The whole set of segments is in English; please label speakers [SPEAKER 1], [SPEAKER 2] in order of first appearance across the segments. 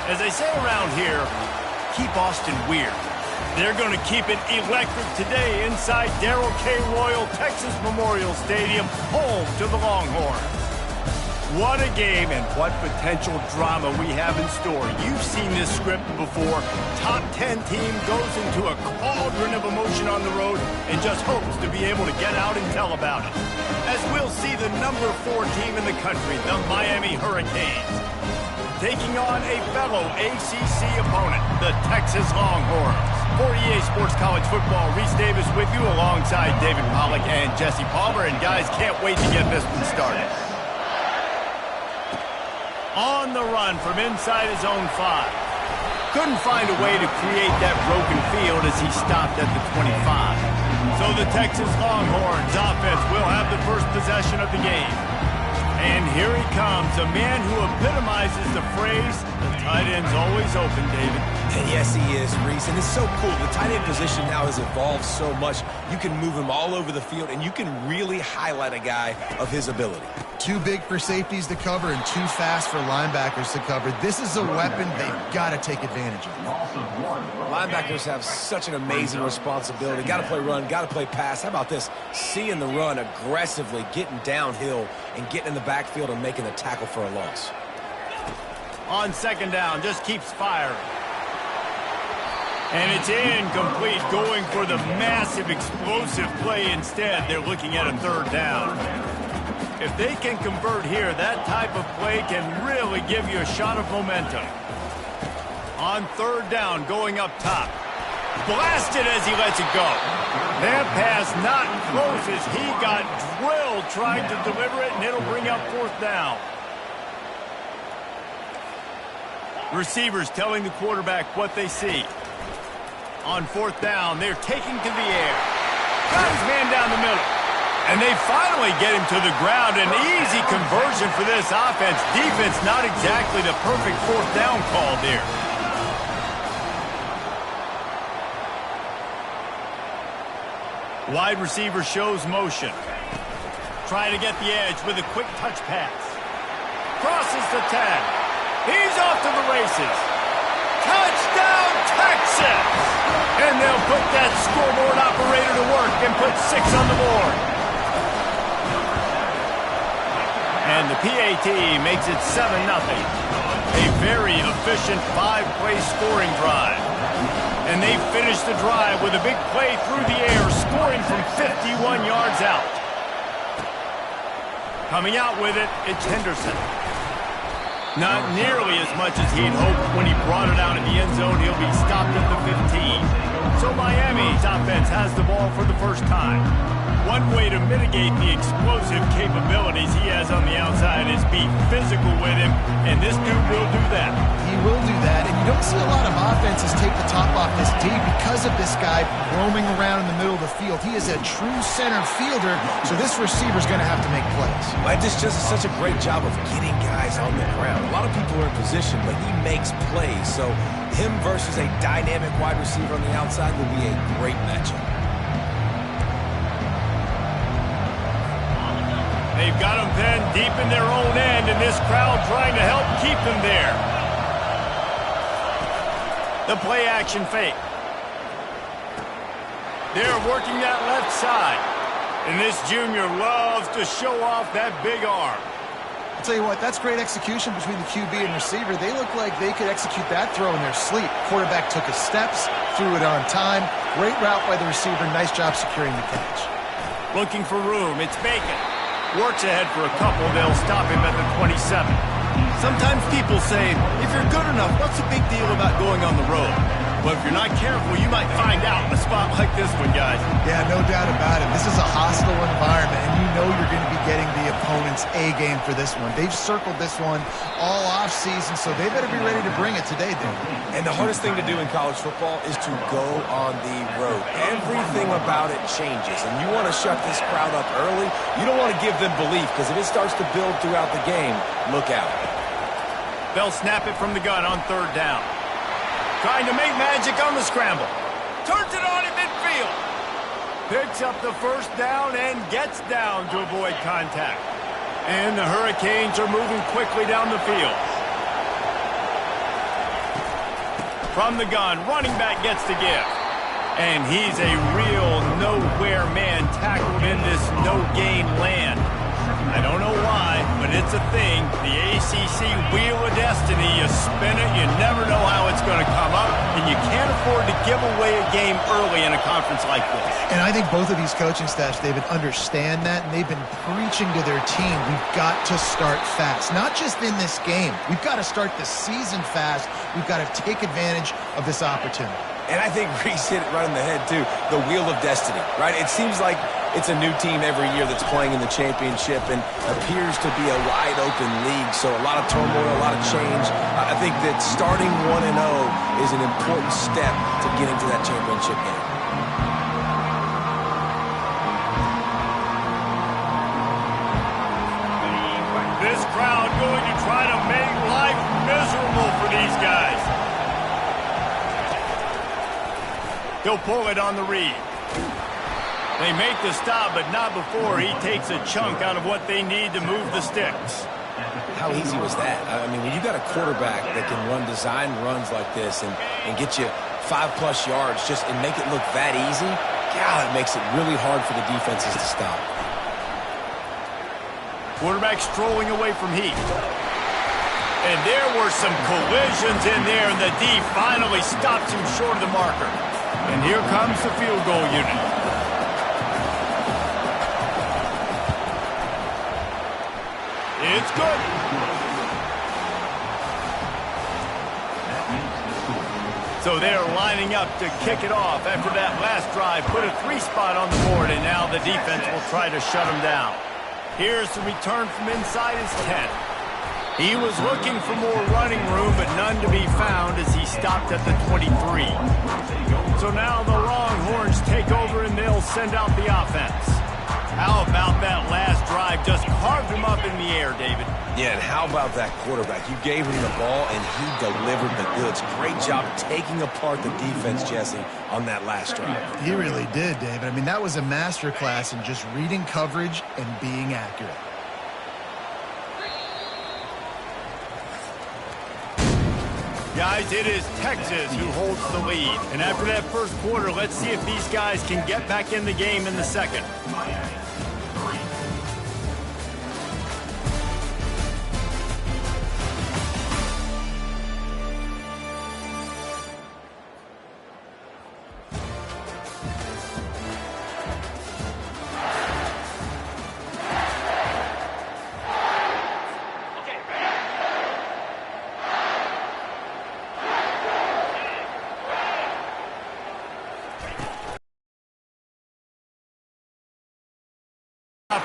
[SPEAKER 1] As they say around here, keep Austin weird. They're going to keep it electric today inside Darrell K. Royal Texas Memorial Stadium, home to the Longhorns. What a game and what potential drama we have in store. You've seen this script before. Top 10 team goes into a cauldron of emotion on the road and just hopes to be able to get out and tell about it. As we'll see the number 4 team in the country, the Miami Hurricanes, taking on a fellow ACC opponent, the Texas Longhorns. For EA Sports College Football, Reese Davis with you alongside David Pollack and Jesse Palmer. And guys, can't wait to get this one started. On the run from inside his own 5. Couldn't find a way to create that broken field as he stopped at the 25. So the Texas Longhorns offense will have the first possession of the game. And here he comes, a man who epitomizes the phrase, the tight end's always open, David.
[SPEAKER 2] And yes, he is, Reese. And it's so cool. The tight end position now has evolved so much. You can move him all over the field, and you can really highlight a guy of his ability.
[SPEAKER 3] Too big for safeties to cover and too fast for linebackers to cover. This is a weapon they've got to take advantage of.
[SPEAKER 2] Linebackers have such an amazing responsibility. Got to play run, got to play pass. How about this? Seeing the run aggressively, getting downhill, and getting in the backfield and making the tackle for a loss.
[SPEAKER 1] On second down, just keeps firing. And it's incomplete, going for the massive explosive play instead. They're looking at a third down. If they can convert here, that type of play can really give you a shot of momentum. On third down, going up top. Blasted as he lets it go. That pass not close as he got drilled trying to deliver it, and it'll bring up fourth down. Receivers telling the quarterback what they see. On fourth down, they're taking to the air. Got his man down the middle. And they finally get him to the ground. An easy conversion for this offense. Defense not exactly the perfect fourth down call there. Wide receiver shows motion. Trying to get the edge with a quick touch pass. Crosses the 10. He's off to the races. Touchdown, Texas! And they'll put that scoreboard operator to work and put 6 on the board. And the PAT makes it 7-0. A very efficient 5-play scoring drive. And they finish the drive with a big play through the air, scoring from 51 yards out. Coming out with it, it's Henderson. Not nearly as much as he'd hoped when he brought it out in the end zone. He'll be stopped at the 15. So Miami's offense has the ball for the first time. One way to mitigate the explosive capabilities he has on the outside is be physical with him, and this dude will do that.
[SPEAKER 3] He will do that, and you don't see a lot of offenses take the top off this D because of this guy roaming around in the middle of the field. He is a true center fielder, so this receiver's going to have to make plays.
[SPEAKER 2] This just is such a great job of getting guys on the ground. A lot of people are in position, but he makes plays, so him versus a dynamic wide receiver on the outside will be a great matchup.
[SPEAKER 1] They've got them pinned deep in their own end, and this crowd trying to help keep them there. The play-action fake. They're working that left side. And this junior loves to show off that big arm.
[SPEAKER 3] I'll tell you what, that's great execution between the QB and receiver. They look like they could execute that throw in their sleep. Quarterback took his steps, threw it on time. Great route by the receiver. Nice job securing the catch.
[SPEAKER 1] Looking for room. It's Bacon. Works ahead for a couple. They'll stop him at the 27. Sometimes people say, if you're good enough, what's the big deal about going on the road? But if you're not careful, you might find out in a spot like this one, guys.
[SPEAKER 3] Yeah, no doubt about it. This is a hostile environment, and you know you're going to be getting the opponent's A game for this one. They've circled this one all offseason, so they better be ready to bring it today, then.
[SPEAKER 2] And the hardest thing to do in college football is to go on the road. Everything about it changes, and you want to shut this crowd up early. You don't want to give them belief, because if it starts to build throughout the game, look out.
[SPEAKER 1] They'll snap it from the gun on third down. Trying to make magic on the scramble. Turns it on in midfield. Picks up the first down and gets down to avoid contact. And the Hurricanes are moving quickly down the field. From the gun, running back gets the give. And he's a real nowhere man tackled in this no-gain land. I don't know why, but it's a thing. The ACC Wheel of Destiny, you spin it, you never know how it's going to come up, and you can't afford to give away a game early in a conference like this.
[SPEAKER 3] And I think both of these coaching staffs, David, understand that, and they've been preaching to their team, we've got to start fast. Not just in this game. We've got to start the season fast. We've got to take advantage of this opportunity.
[SPEAKER 2] And I think Reese hit it right on the head, too. The Wheel of Destiny, right? It seems like it's a new team every year that's playing in the championship and appears to be a wide-open league. So a lot of turmoil, a lot of change. I think that starting 1-0 is an important step to getting to that championship game.
[SPEAKER 1] This crowd going to try to make life miserable for these guys. He'll pull it on the read. They make the stop, but not before he takes a chunk out of what they need to move the sticks.
[SPEAKER 2] How easy was that? I mean, when you got a quarterback that can run design runs like this and get you 5+ yards and make it look that easy, God, it makes it really hard for the defenses to stop.
[SPEAKER 1] Quarterback strolling away from Heath. And there were some collisions in there, and the D finally stops him short of the marker. And here comes the field goal unit. It's good. So they're lining up to kick it off after that last drive. Put a 3-spot on the board, and now the defense will try to shut them down. Here's the return from inside his 10. He was looking for more running room, but none to be found as he stopped at the 23. So now the Longhorns take over, and they'll send out the offense. How about that last drive? Just carved him up in the air, David.
[SPEAKER 2] Yeah, and how about that quarterback? You gave him the ball, and he delivered the goods. Great job taking apart the defense, Jesse, on that last drive.
[SPEAKER 3] He really did, David. I mean, that was a masterclass in just reading coverage and being accurate.
[SPEAKER 1] Guys, it is Texas who holds the lead. And after that first quarter, let's see if these guys can get back in the game in the second.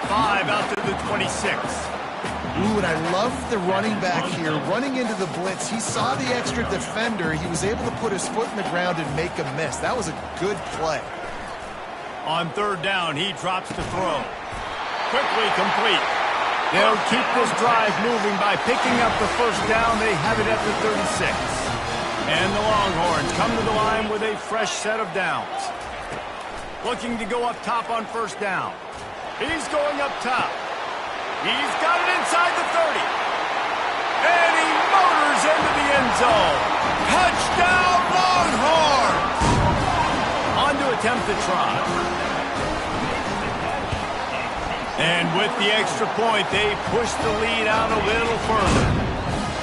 [SPEAKER 1] Five out to the 26.
[SPEAKER 3] Ooh, and I love the running back here. Running into the blitz, he saw the extra defender. He was able to put his foot in the ground and make a miss. That was a good play.
[SPEAKER 1] On third down, he drops to throw. Quickly complete. They'll keep this drive moving by picking up the first down. They have it at the 36. And the Longhorns come to the line with a fresh set of downs. Looking to go up top on first down. He's going up top. He's got it inside the 30. And he motors into the end zone. Touchdown, Longhorns! On to attempt the try. And with the extra point, they push the lead out a little further.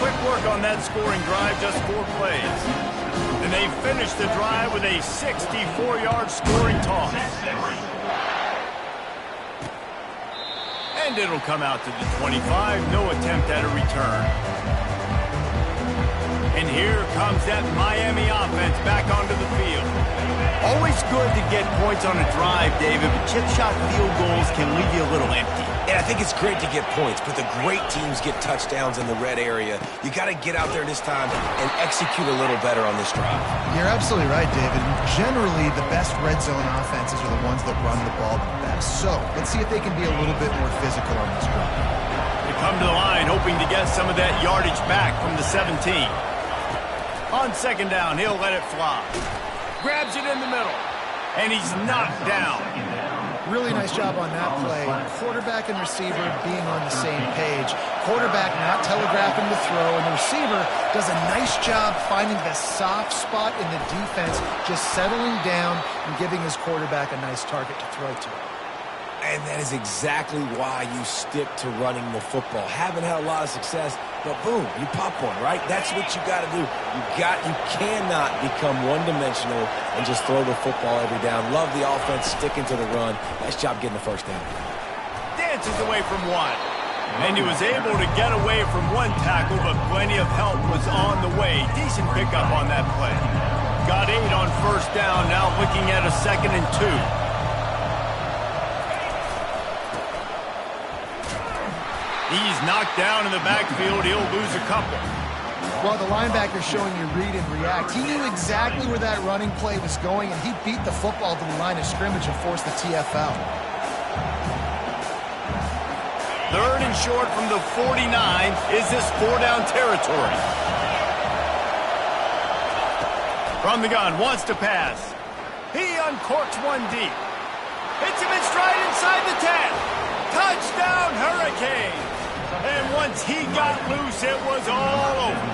[SPEAKER 1] Quick work on that scoring drive, just 4 plays. And they finish the drive with a 64-yard scoring toss. And it'll come out to the 25. No attempt at a return. And here comes that Miami offense back onto the field. Always good to get points on a drive, David, but chip shot field goals can leave you a little empty.
[SPEAKER 2] And I think it's great to get points, but the great teams get touchdowns in the red area. You got to get out there this time and execute a little better on this drive.
[SPEAKER 3] You're absolutely right, David. Generally, the best red zone offenses are the ones that run the ball the best. So let's see if they can be a little bit more physical on this drive.
[SPEAKER 1] They come to the line hoping to get some of that yardage back from the 17. On second down, he'll let it fly. Grabs it in the middle, and he's knocked down.
[SPEAKER 3] Really nice job on that play. Quarterback and receiver being on the same page. Quarterback not telegraphing the throw, and the receiver does a nice job finding the soft spot in the defense, just settling down and giving his quarterback a nice target to throw to.
[SPEAKER 2] And that is exactly why you stick to running the football. Haven't had a lot of success, but boom, you pop one, right? That's what you got to do. You cannot become one-dimensional and just throw the football every down. Love the offense sticking to the run. Nice job getting the first down.
[SPEAKER 1] Dances away from one. And he was able to get away from one tackle, but plenty of help was on the way. Decent pickup on that play. Got 8 on first down, now looking at a 2nd and 2. He's knocked down in the backfield. He'll lose a couple.
[SPEAKER 3] Well, the linebacker's showing you read and react. He knew exactly where that running play was going, and he beat the football to the line of scrimmage and forced the TFL.
[SPEAKER 1] 3rd and short from the 49. Is this 4-down territory? From the gun, wants to pass. He uncorks one deep. Hits him in stride inside the 10. Touchdown, Hurricane! And once he got loose, it was all over.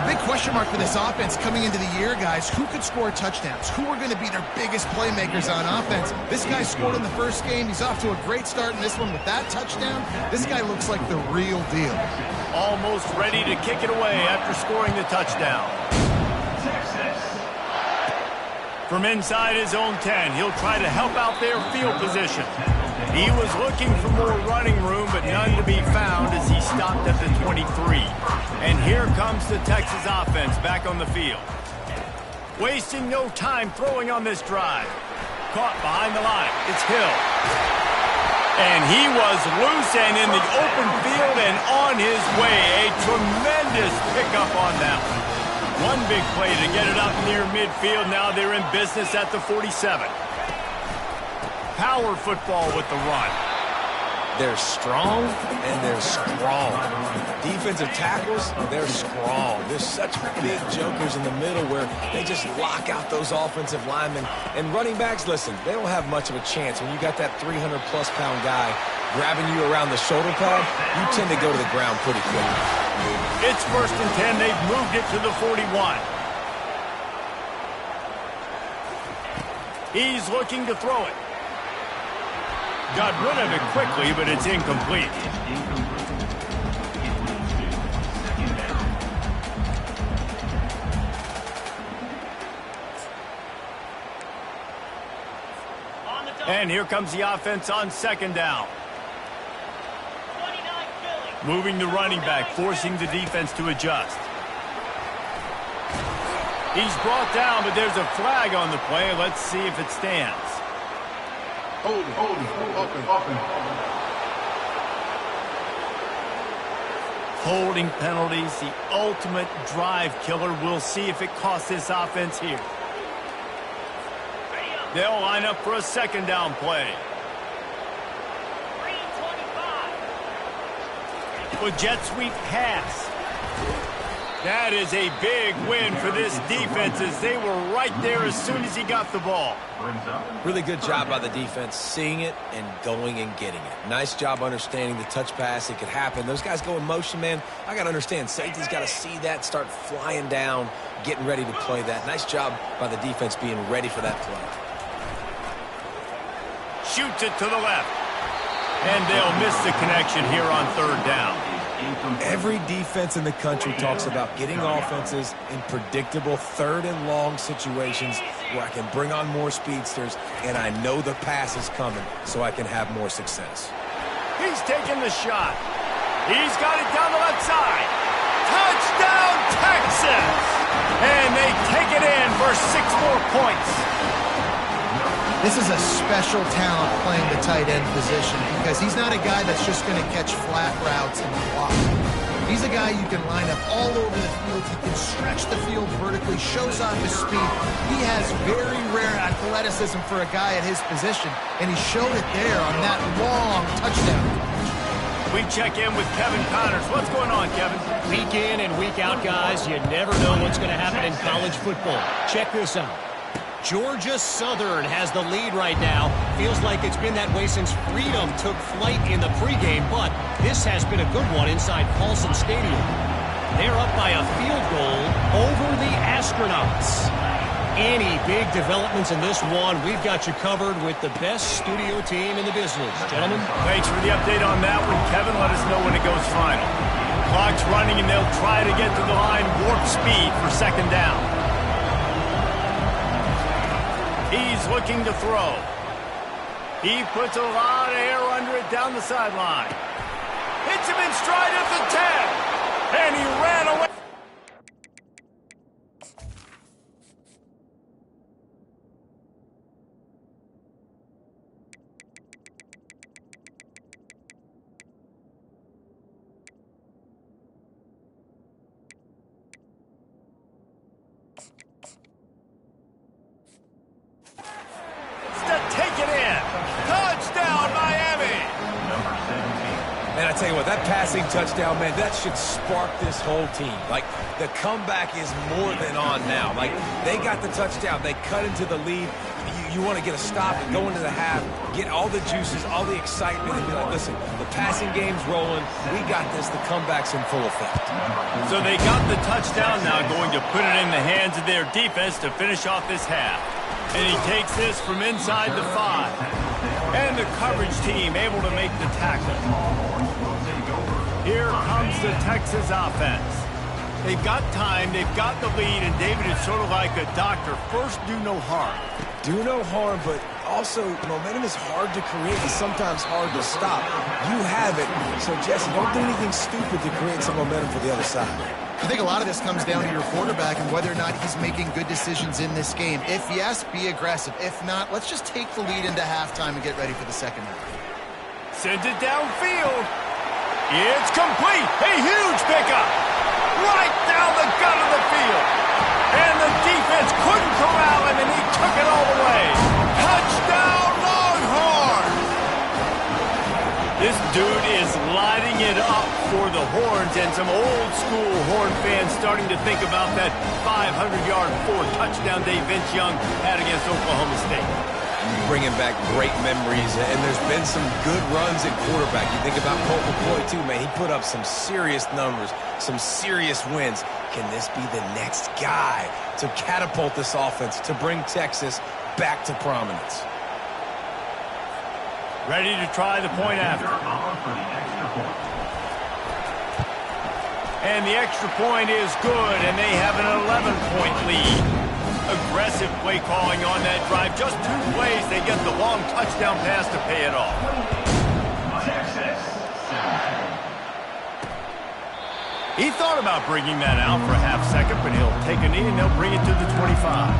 [SPEAKER 3] A big question mark for this offense coming into the year, guys. Who could score touchdowns? Who are going to be their biggest playmakers on offense? This guy scored in the first game. He's off to a great start in this one with that touchdown. This guy looks like the real deal.
[SPEAKER 1] Almost ready to kick it away after scoring the touchdown. From inside his own 10, he'll try to help out their field position. He was looking for more running room, but none to be found as he stopped at the 23. And here comes the Texas offense back on the field. Wasting no time throwing on this drive. Caught behind the line. It's Hill. And he was loose and in the open field and on his way. A tremendous pickup on that one. One big play to get it up near midfield. Now they're in business at the 47. Power football with the run.
[SPEAKER 2] They're strong and they're strong. Defensive tackles, they're strong. There's such big jokers in the middle where they just lock out those offensive linemen. And running backs, listen, they don't have much of a chance. When you got that 300-plus pound guy grabbing you around the shoulder pad, you tend to go to the ground pretty quick.
[SPEAKER 1] It's 1st and 10. They've moved it to the 41. He's looking to throw it. Got rid of it quickly, but it's incomplete. And here comes the offense on 2nd down. Moving the running back, forcing the defense to adjust. He's brought down, but there's a flag on the play. Let's see if it stands. Holding penalties, the ultimate drive killer. We'll see if it costs this offense here. They'll line up for a 2nd down play. With jet sweep pass. That is a big win for this defense as they were right there as soon as he got the ball.
[SPEAKER 2] Really good job by the defense, seeing it and going and getting it. Nice job understanding the touch pass. It could happen. Those guys go in motion, man. I got to understand. Safety's got to see that, start flying down, getting ready to play that. Nice job by the defense being ready for that play.
[SPEAKER 1] Shoots it to the left. And they'll miss the connection here on 3rd down.
[SPEAKER 2] Every defense in the country talks about getting offenses in predictable 3rd and long situations where I can bring on more speedsters and I know the pass is coming so I can have more success.
[SPEAKER 1] He's taking the shot. He's got it down the left side. Touchdown, Texas! And they take it in for 6 more points.
[SPEAKER 3] This is a special talent playing the tight end position because he's not a guy that's just going to catch flat routes and block. He's a guy you can line up all over the field. He can stretch the field vertically, shows off his speed. He has very rare athleticism for a guy at his position, and he showed it there on that long touchdown.
[SPEAKER 1] We check in with Kevin Connors. What's going on, Kevin?
[SPEAKER 4] Week in and week out, guys, you never know what's going to happen in college football. Check this out. Georgia Southern has the lead right now. Feels like it's been that way since Freedom took flight in the pregame, but this has been a good one inside Paulson Stadium. They're up by a field goal over the Astronauts. Any big developments in this one, we've got you covered with the best studio team in the business. Gentlemen.
[SPEAKER 1] Thanks for the update on that one, Kevin. Let us know when it goes final. Clock's running, and they'll try to get to the line warp speed for second down. He's looking to throw. He puts a lot of air under it down the sideline. Hits him in stride at the 10. And he ran away. Take it in. Touchdown, Miami.
[SPEAKER 2] Man, I tell you what, that passing touchdown, man, that should spark this whole team. Like, the comeback is more than on now. Like, they got the touchdown. They cut into the lead. You want to get a stop and go into the half, get all the juices, all the excitement, and be like, listen, the passing game's rolling. We got this. The comeback's in full effect.
[SPEAKER 1] So they got the touchdown now, going to put it in the hands of their defense to finish off this half. And he takes this from inside the 5. And the coverage team able to make the tackle. Here comes the Texas offense. They've got time, they've got the lead, and David is sort of like a doctor. First, do no harm.
[SPEAKER 2] Do no harm, but also momentum is hard to create and sometimes hard to stop. You have it, so Jesse, don't do anything stupid to create some momentum for the other side.
[SPEAKER 3] I think a lot of this comes down to your quarterback and whether or not he's making good decisions in this game. If yes, be aggressive. If not, let's just take the lead into halftime and get ready for the second half.
[SPEAKER 1] Sends it downfield. It's complete. A huge pickup. Right down the gut of the field. And the defense couldn't corral him, and he took it all the way. Touchdown, Longhorns! This dude is lighting it up for the Horns, and some old-school Horn fans starting to think about that 500-yard four-touchdown day Vince Young had against Oklahoma State.
[SPEAKER 2] Bringing back great memories, and there's been some good runs at quarterback. You think about Colt McCoy, too, man. He put up some serious numbers, some serious wins. Can this be the next guy to catapult this offense, to bring Texas back to prominence?
[SPEAKER 1] Ready to try the point after. And the extra point is good, and they have an 11-point lead. Aggressive play calling on that drive. Just 2 plays, they get the long touchdown pass to pay it off. He thought about bringing that out for a half second, but he'll take a knee and they'll bring it to the 25.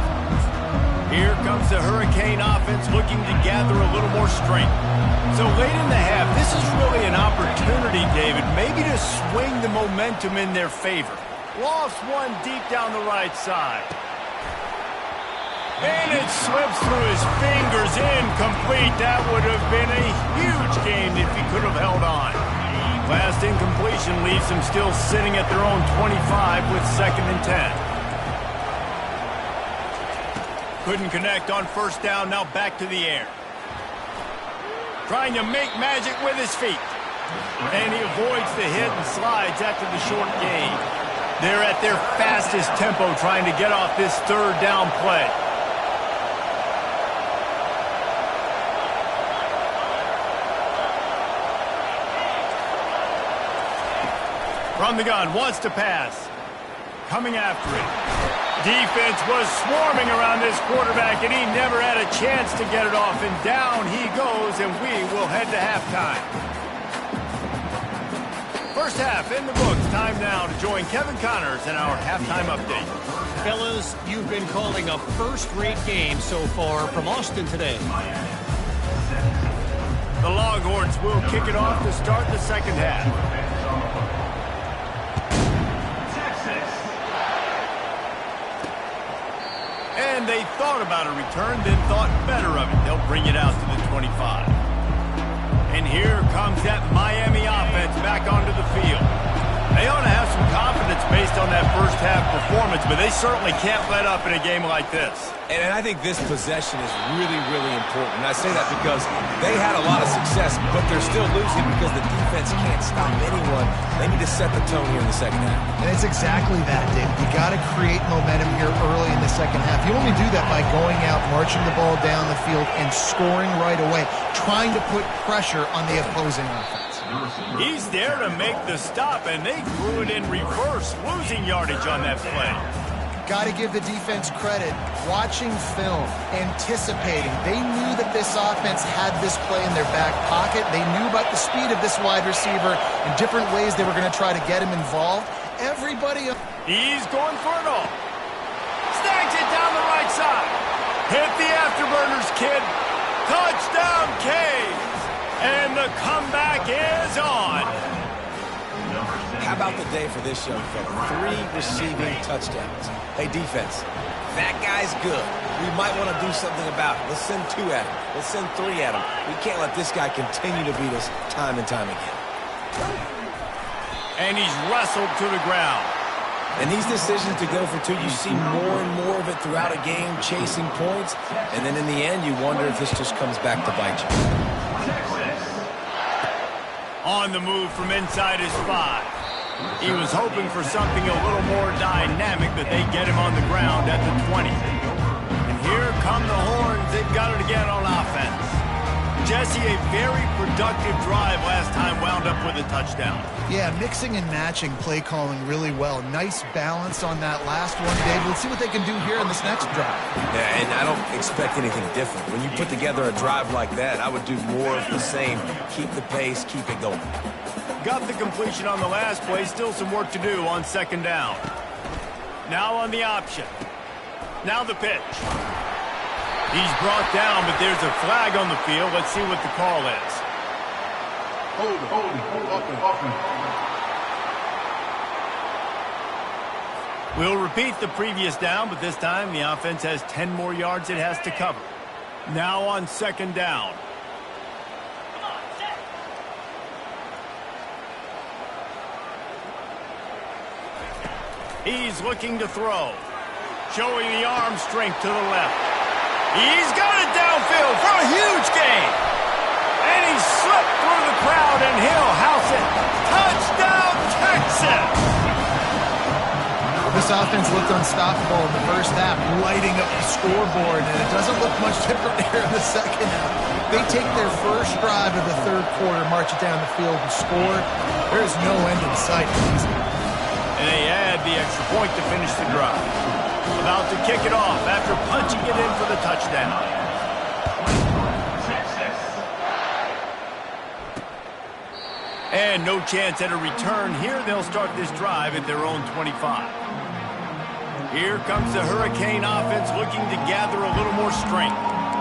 [SPEAKER 1] Here comes the Hurricane offense looking to gather a little more strength. So late in the half, this is really an opportunity, David, maybe to swing the momentum in their favor. Lost one deep down the right side. And it slips through his fingers, incomplete. That would have been a huge game if he could have held on. Last incompletion leaves them still sitting at their own 25 with 2nd and 10. Couldn't connect on first down, now back to the air. Trying to make magic with his feet. And he avoids the hit and slides after the short gain. They're at their fastest tempo trying to get off this 3rd down play. From the gun, wants to pass. Coming after it. Defense was swarming around this quarterback, and he never had a chance to get it off. And down he goes, and we will head to halftime. First half in the books. Time now to join Kevin Connors in our halftime update.
[SPEAKER 4] Fellas, you've been calling a first-rate game so far from Austin today.
[SPEAKER 1] The Longhorns will kick it off to start the second half. And they thought about a return, then thought better of it. They'll bring it out to the 25. And here comes that Miami offense back onto the field. They ought to have some confidence based on that first half performance, but they certainly can't let up in a game like this.
[SPEAKER 2] And I think this possession is really, really important. And I say that because they had a lot of success, but they're still losing because the defense can't stop anyone. They need to set the tone here in the second half.
[SPEAKER 3] And it's exactly that, Dave. You got to create momentum here early in the second half. You only do that by going out, marching the ball down the field, and scoring right away, trying to put pressure on the opposing offense.
[SPEAKER 1] He's there to make the stop, and they threw it in reverse, losing yardage on that play.
[SPEAKER 3] Got to give the defense credit. Watching film, anticipating. They knew that this offense had this play in their back pocket. They knew about the speed of this wide receiver and different ways they were going to try to get him involved. Everybody...
[SPEAKER 1] He's going for it all. Snags it down the right side. Hit the afterburners, kid. Touchdown, Canes. And the comeback is on.
[SPEAKER 2] How about the day for this young fella? 3 receiving touchdowns. Hey, defense, that guy's good. We might want to do something about it. Let's send 2 at him. Let's send 3 at him. We can't let this guy continue to beat us time and time again.
[SPEAKER 1] And he's wrestled to the ground.
[SPEAKER 2] And these decisions to go for 2, you see more and more of it throughout a game, chasing points. And then in the end, you wonder if this just comes back to bite you.
[SPEAKER 1] On the move from inside his 5. He was hoping for something a little more dynamic, but they get him on the ground at the 20. And here come the Horns. They've got it again on offense. Jesse, a very productive drive last time, wound up with a touchdown.
[SPEAKER 3] Yeah, mixing and matching play calling really well. Nice balance on that last one, Dave. Let's see what they can do here in this next drive.
[SPEAKER 2] Yeah, and I don't expect anything different. When you put together a drive like that, I would do more of the same. Keep the pace, keep it going.
[SPEAKER 1] Got the completion on the last play. Still some work to do on second down. Now on the option. Now the pitch. He's brought down, but there's a flag on the field. Let's see what the call is. We'll repeat the previous down, but this time the offense has 10 more yards it has to cover. Now on second down. He's looking to throw. Showing the arm strength to the left. He's got it downfield for a huge gain. And he slipped through the crowd, and he'll house it. Touchdown, Texas!
[SPEAKER 3] This offense looked unstoppable in the first half, lighting up the scoreboard, and it doesn't look much different here in the second half. They take their first drive of the third quarter, march it down the field, and score. There is no end in sight.
[SPEAKER 1] And they add the extra point to finish the drive. About to kick it off after punching it in for the touchdown. And no chance at a return here. They'll start this drive at their own 25. Here comes the Hurricane offense looking to gather a little more strength.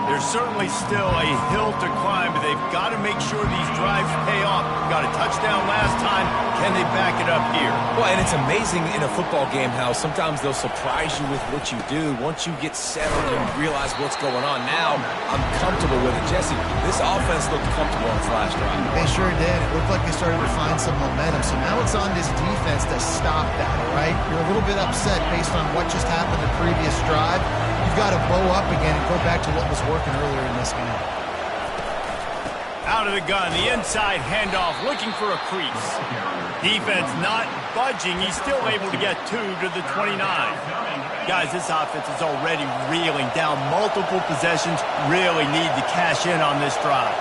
[SPEAKER 1] There's certainly still a hill to climb, but they've got to make sure these drives pay off. Got a touchdown last time. Can they back it up here?
[SPEAKER 2] Well, and it's amazing in a football game how sometimes they'll surprise you with what you do. Once you get settled and realize what's going on, now I'm comfortable with it. Jesse, this offense looked comfortable on its last drive.
[SPEAKER 3] They sure did. It looked like they started to find some momentum. So now it's on this defense to stop that, all right? You're a little bit upset based on what just happened the previous drive. You've got to bow up again and go back to what was working earlier in this game.
[SPEAKER 1] Out of the gun, the inside handoff, looking for a crease. Defense not budging. He's still able to get 2 to the 29. Guys, this offense is already reeling down multiple possessions. Really need to cash in on this drive.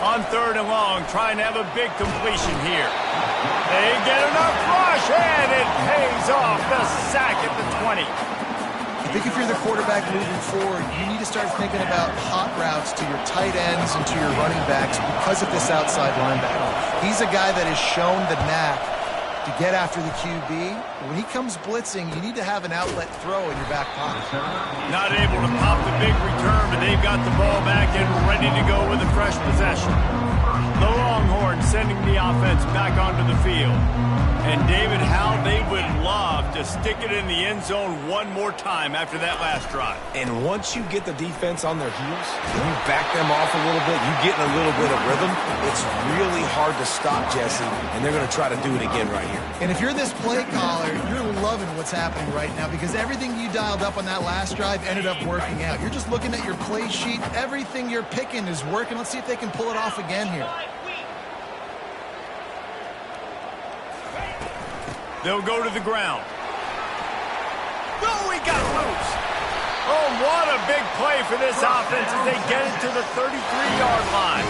[SPEAKER 1] On third and long, trying to have a big completion here. They get enough rush, and it pays off. The sack at the 20.
[SPEAKER 3] I think if you're the quarterback moving forward, you need to start thinking about hot routes to your tight ends and to your running backs because of this outside linebacker. He's a guy that has shown the knack to get after the QB. When he comes blitzing, you need to have an outlet throw in your back pocket.
[SPEAKER 1] Not able to pop the big return, but they've got the ball back and ready to go with a fresh possession. The Longhorns sending the offense back onto the field. And David, how they would love to stick it in the end zone one more time after that last drive.
[SPEAKER 2] And once you get the defense on their heels, and you back them off a little bit, you get in a little bit of rhythm, it's really hard to stop, Jesse, and they're going to try to do it again right here.
[SPEAKER 3] And if you're this play caller, you're loving what's happening right now because everything you dialed up on that last drive ended up working out. You're just looking at your play sheet. Everything you're picking is working. Let's see if they can pull it off again here.
[SPEAKER 1] They'll go to the ground. Oh, he got loose. Oh, what a big play for this offense as they get it to the 33-yard line.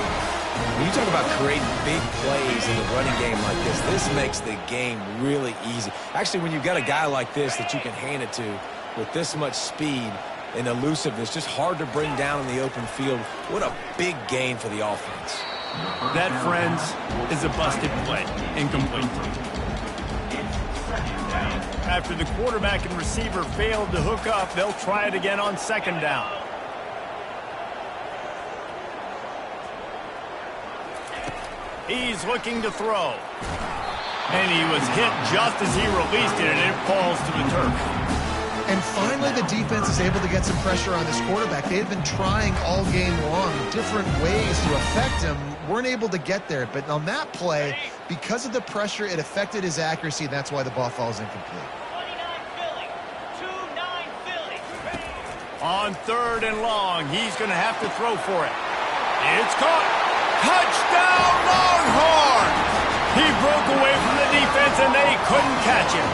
[SPEAKER 2] When you talk about creating big plays in the running game like this makes the game really easy. Actually, when you've got a guy like this that you can hand it to with this much speed and elusiveness, just hard to bring down in the open field, what a big gain for the offense.
[SPEAKER 1] That, friends, is a busted play. Incomplete. After the quarterback and receiver failed to hook up, they'll try it again on second down. He's looking to throw. And he was hit just as he released it, and it falls to the turf.
[SPEAKER 3] And finally, the defense is able to get some pressure on this quarterback. They had been trying all game long different ways to affect him. Weren't able to get there. But on that play, because of the pressure, it affected his accuracy, and that's why the ball falls incomplete.
[SPEAKER 1] On third and long, he's going to have to throw for it. It's caught. Touchdown, Longhorn! He broke away from the defense, and they couldn't catch him.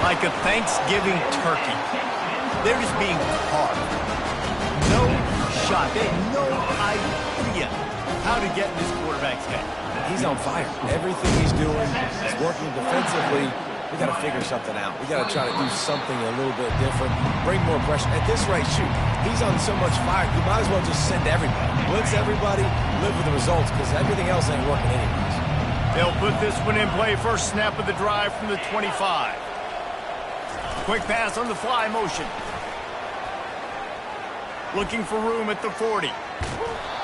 [SPEAKER 1] Like a Thanksgiving turkey. They're just being carved. No shot. They have no idea how to get in this quarterback's head.
[SPEAKER 2] He's on fire. Everything he's doing is working defensively. We got to figure something out. We got to try to do something a little bit different. Bring more pressure. At this rate, shoot, he's on so much fire, you might as well just send everybody. Blitz everybody, live with the results, because everything else ain't working anyways.
[SPEAKER 1] They'll put this one in play. First snap of the drive from the 25. Quick pass on the fly motion. Looking for room at the 40.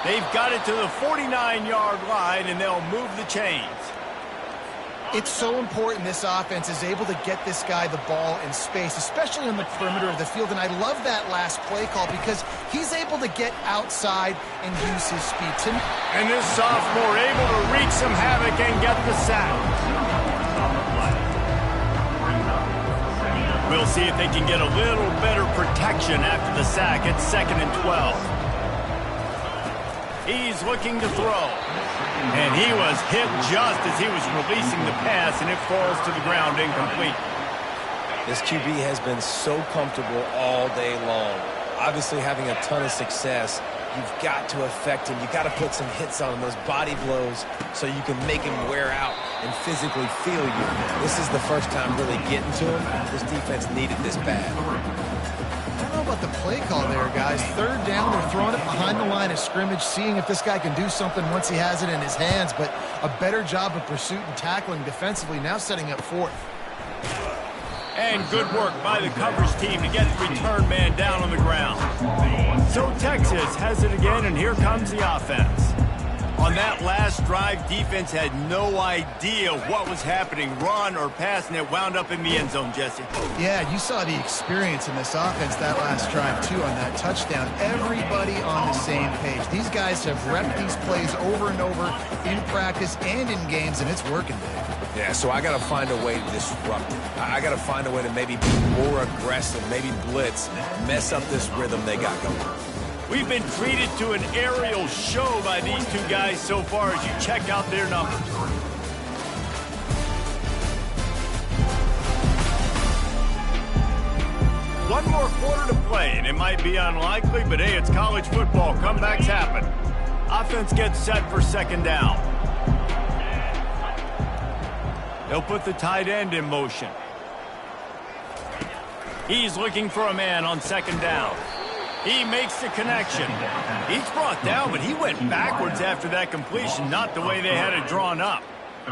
[SPEAKER 1] They've got it to the 49-yard line, and they'll move the chains.
[SPEAKER 3] It's so important this offense is able to get this guy the ball in space, especially on the perimeter of the field. And I love that last play call because he's able to get outside and use his speed.
[SPEAKER 1] And this sophomore able to wreak some havoc and get the sack. We'll see if they can get a little better protection after the sack. It's 2nd and 12. He's looking to throw. And he was hit just as he was releasing the pass, and it falls to the ground incomplete.
[SPEAKER 2] This QB has been so comfortable all day long. Obviously having a ton of success. You've got to affect him. You've got to put some hits on him, those body blows, so you can make him wear out and physically feel you. This is the first time really getting to him. This defense needed this bad.
[SPEAKER 3] I don't know about the play call there, guys. Third down, they're throwing it behind the line of scrimmage, seeing if this guy can do something once he has it in his hands, but a better job of pursuit and tackling defensively, now setting up fourth.
[SPEAKER 1] And good work by the coverage team to get the return man down on the ground. So Texas has it again, and here comes the offense. On that last drive, defense had no idea what was happening, run or pass, and it wound up in the end zone, Jesse.
[SPEAKER 3] Yeah, you saw the experience in this offense that last drive, too, on that touchdown. Everybody on the same page. These guys have repped these plays over and over in practice and in games, and it's working, Dave.
[SPEAKER 2] Yeah, so I got to find a way to disrupt it. I got to find a way to maybe be more aggressive, maybe blitz, mess up this rhythm they got going.
[SPEAKER 1] We've been treated to an aerial show by these two guys so far as you check out their numbers. One more quarter to play, and it might be unlikely, but hey, it's college football. Comebacks happen. Offense gets set for second down. They'll put the tight end in motion. He's looking for a man on second down. He makes the connection. He's brought down, but he went backwards after that completion, not the way they had it drawn up.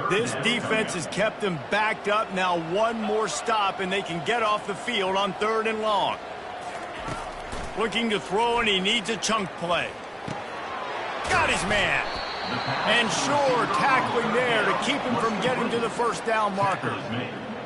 [SPEAKER 1] This defense has kept them backed up. Now one more stop, and they can get off the field on 3rd and long. Looking to throw, and he needs a chunk play. Got his man. And sure, tackling there to keep him from getting to the first down marker.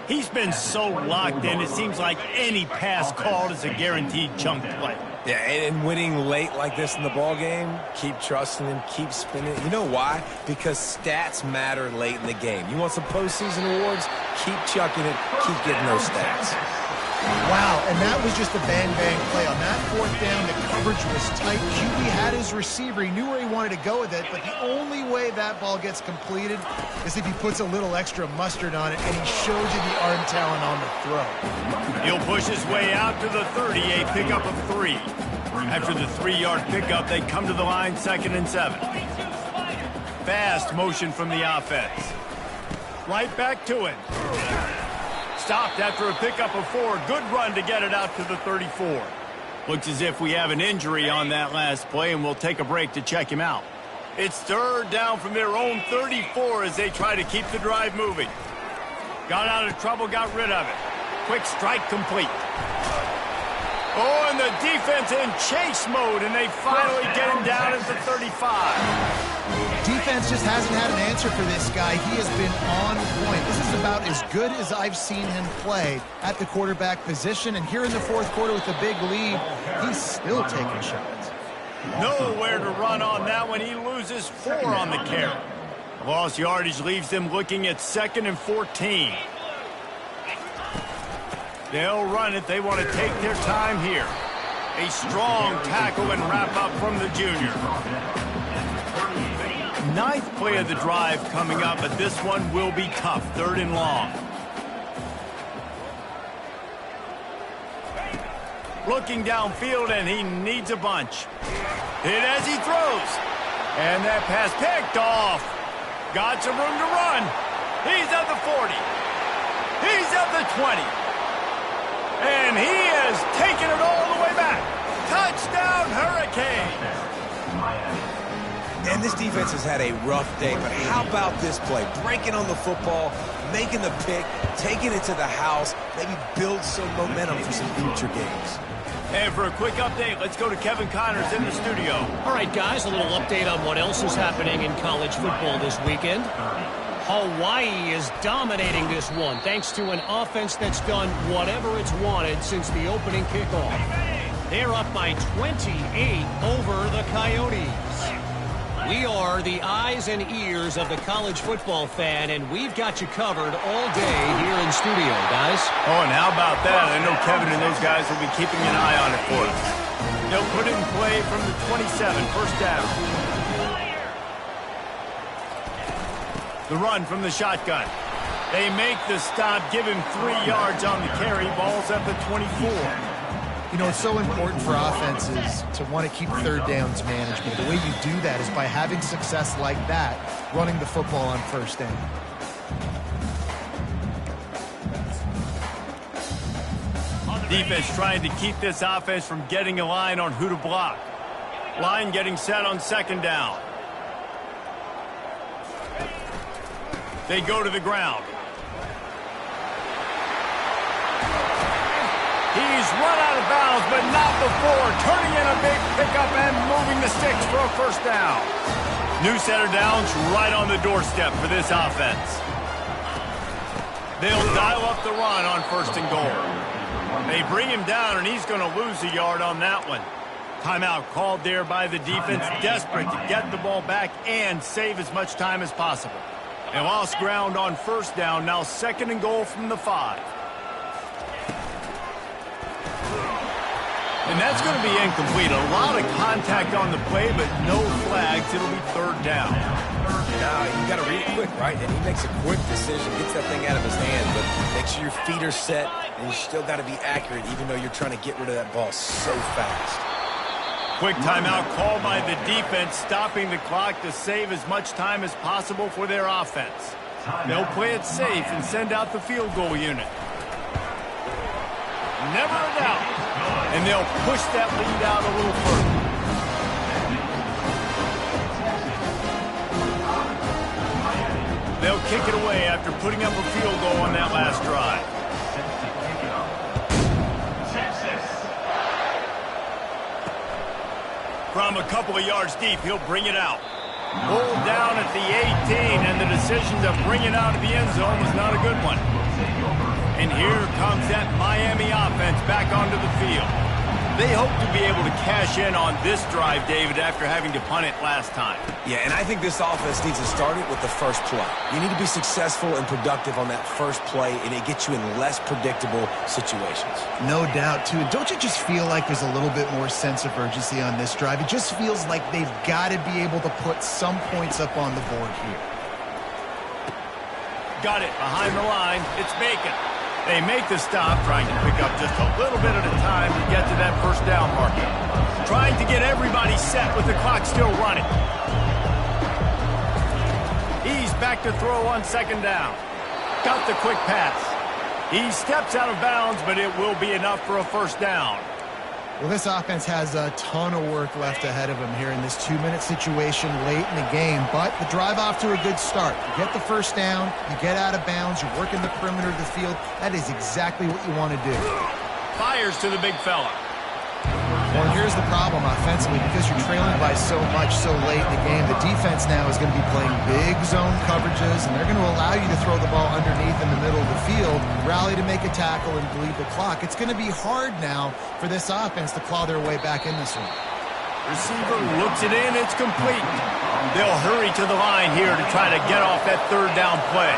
[SPEAKER 1] He's been so locked in, it seems like any pass called is a guaranteed chunk play.
[SPEAKER 2] Yeah, and winning late like this in the ball game, keep trusting him, keep spinning. You know why? Because stats matter late in the game. You want some postseason awards? Keep chucking it, keep getting those stats.
[SPEAKER 3] Wow, and that was just a bang-bang play. On that fourth down, the coverage was tight. QB had his receiver. He knew where he wanted to go with it, but the only way that ball gets completed is if he puts a little extra mustard on it, and he shows you the arm talent on the throw.
[SPEAKER 1] He'll push his way out to the 30, a pickup of 3. After the 3-yard pickup, they come to the line, 2nd and 7. Fast motion from the offense. Right back to it. Stopped after a pickup of 4. Good run to get it out to the 34. Looks as if we have an injury on that last play, and we'll take a break to check him out. It's 3rd down from their own 34 as they try to keep the drive moving. Got out of trouble, got rid of it. Quick strike complete. Oh, and the defense in chase mode, and they finally get him down at the 35.
[SPEAKER 3] Defense just hasn't had an answer for this guy. He has been on point. This is about as good as I've seen him play at the quarterback position. And here in the fourth quarter with a big lead, he's still taking shots.
[SPEAKER 1] Nowhere to run on that one. He loses 4 on the carry. Lost yardage leaves them looking at 2nd and 14. They'll run it. They want to take their time here. A strong tackle and wrap up from the junior. 9th play of the drive coming up, but this one will be tough. 3rd and long. Looking downfield, and he needs a bunch. Hit as he throws. And that pass picked off. Got some room to run. He's at the 40. He's at the 20. And he has taken it all the way back. Touchdown, Hurricanes.
[SPEAKER 2] And this defense has had a rough day, but how about this play? Breaking on the football, making the pick, taking it to the house, maybe build some momentum for some future games.
[SPEAKER 1] And for a quick update, let's go to Kevin Connors in the studio.
[SPEAKER 4] All right, guys, a little update on what else is happening in college football this weekend. Hawaii is dominating this one thanks to an offense that's done whatever it's wanted since the opening kickoff. They're up by 28 over the Coyotes. We are the eyes and ears of the college football fan, and we've got you covered all day here in studio, guys.
[SPEAKER 1] Oh, and how about that? I know Kevin and those guys will be keeping an eye on it for us. They'll put it in play from the 27, 1st down. The run from the shotgun. They make the stop, give him 3 yards on the carry. Ball's at the 24.
[SPEAKER 3] You know, it's so important for offenses to want to keep 3rd downs management. The way you do that is by having success like that, running the football on 1st down.
[SPEAKER 1] Defense trying to keep this offense from getting a line on who to block. Line getting set on 2nd down. They go to the ground. He's run out of bounds, but not before. Turning in a big pickup and moving the sticks for a 1st down. New set of downs right on the doorstep for this offense. They'll dial up the run on 1st and goal. They bring him down, and he's going to lose a yard on that one. Timeout called there by the defense, desperate to get the ball back and save as much time as possible. They lost ground on 1st down, now 2nd and goal from the 5. And that's going to be incomplete. A lot of contact on the play, but no flags. It'll be 3rd down.
[SPEAKER 2] Now, you got to read it quick, right? And he makes a quick decision, gets that thing out of his hand, but make sure your feet are set, and you still got to be accurate, even though you're trying to get rid of that ball so fast.
[SPEAKER 1] Quick timeout called by the defense, stopping the clock to save as much time as possible for their offense. They'll play it safe and send out the field goal unit. Never a doubt. And they'll push that lead out a little further. They'll kick it away after putting up a field goal on that last drive. From a couple of yards deep, he'll bring it out. Pulled down at the 18, and the decision to bring it out of the end zone was not a good one. And here comes that Miami offense back onto the field. They hope to be able to cash in on this drive, David, after having to punt it last time.
[SPEAKER 2] Yeah, and I think this offense needs to start it with the first play. You need to be successful and productive on that first play, and it gets you in less predictable situations.
[SPEAKER 3] No doubt, too. Don't you just feel like there's a little bit more sense of urgency on this drive? It just feels like they've got to be able to put some points up on the board here.
[SPEAKER 1] Got it behind the line. It's Bacon. They make the stop, trying to pick up just a little bit at a time to get to that first down marker. Trying to get everybody set with the clock still running. He's back to throw on second down. Got the quick pass. He steps out of bounds, but it will be enough for a first down.
[SPEAKER 3] Well, this offense has a ton of work left ahead of them here in this 2-minute situation late in the game, but the drive off to a good start. You get the first down, you get out of bounds, you're working the perimeter of the field. That is exactly what you want to do.
[SPEAKER 1] Fires to the big fella.
[SPEAKER 3] Well, here's the problem offensively. Because you're trailing by so much so late in the game, the defense now is going to be playing big zone coverages, and they're going to allow you to throw the ball underneath in the middle of the field, rally to make a tackle, and bleed the clock. It's going to be hard now for this offense to claw their way back in this one.
[SPEAKER 1] Receiver looks it in. It's complete. They'll hurry to the line here to try to get off that third down play.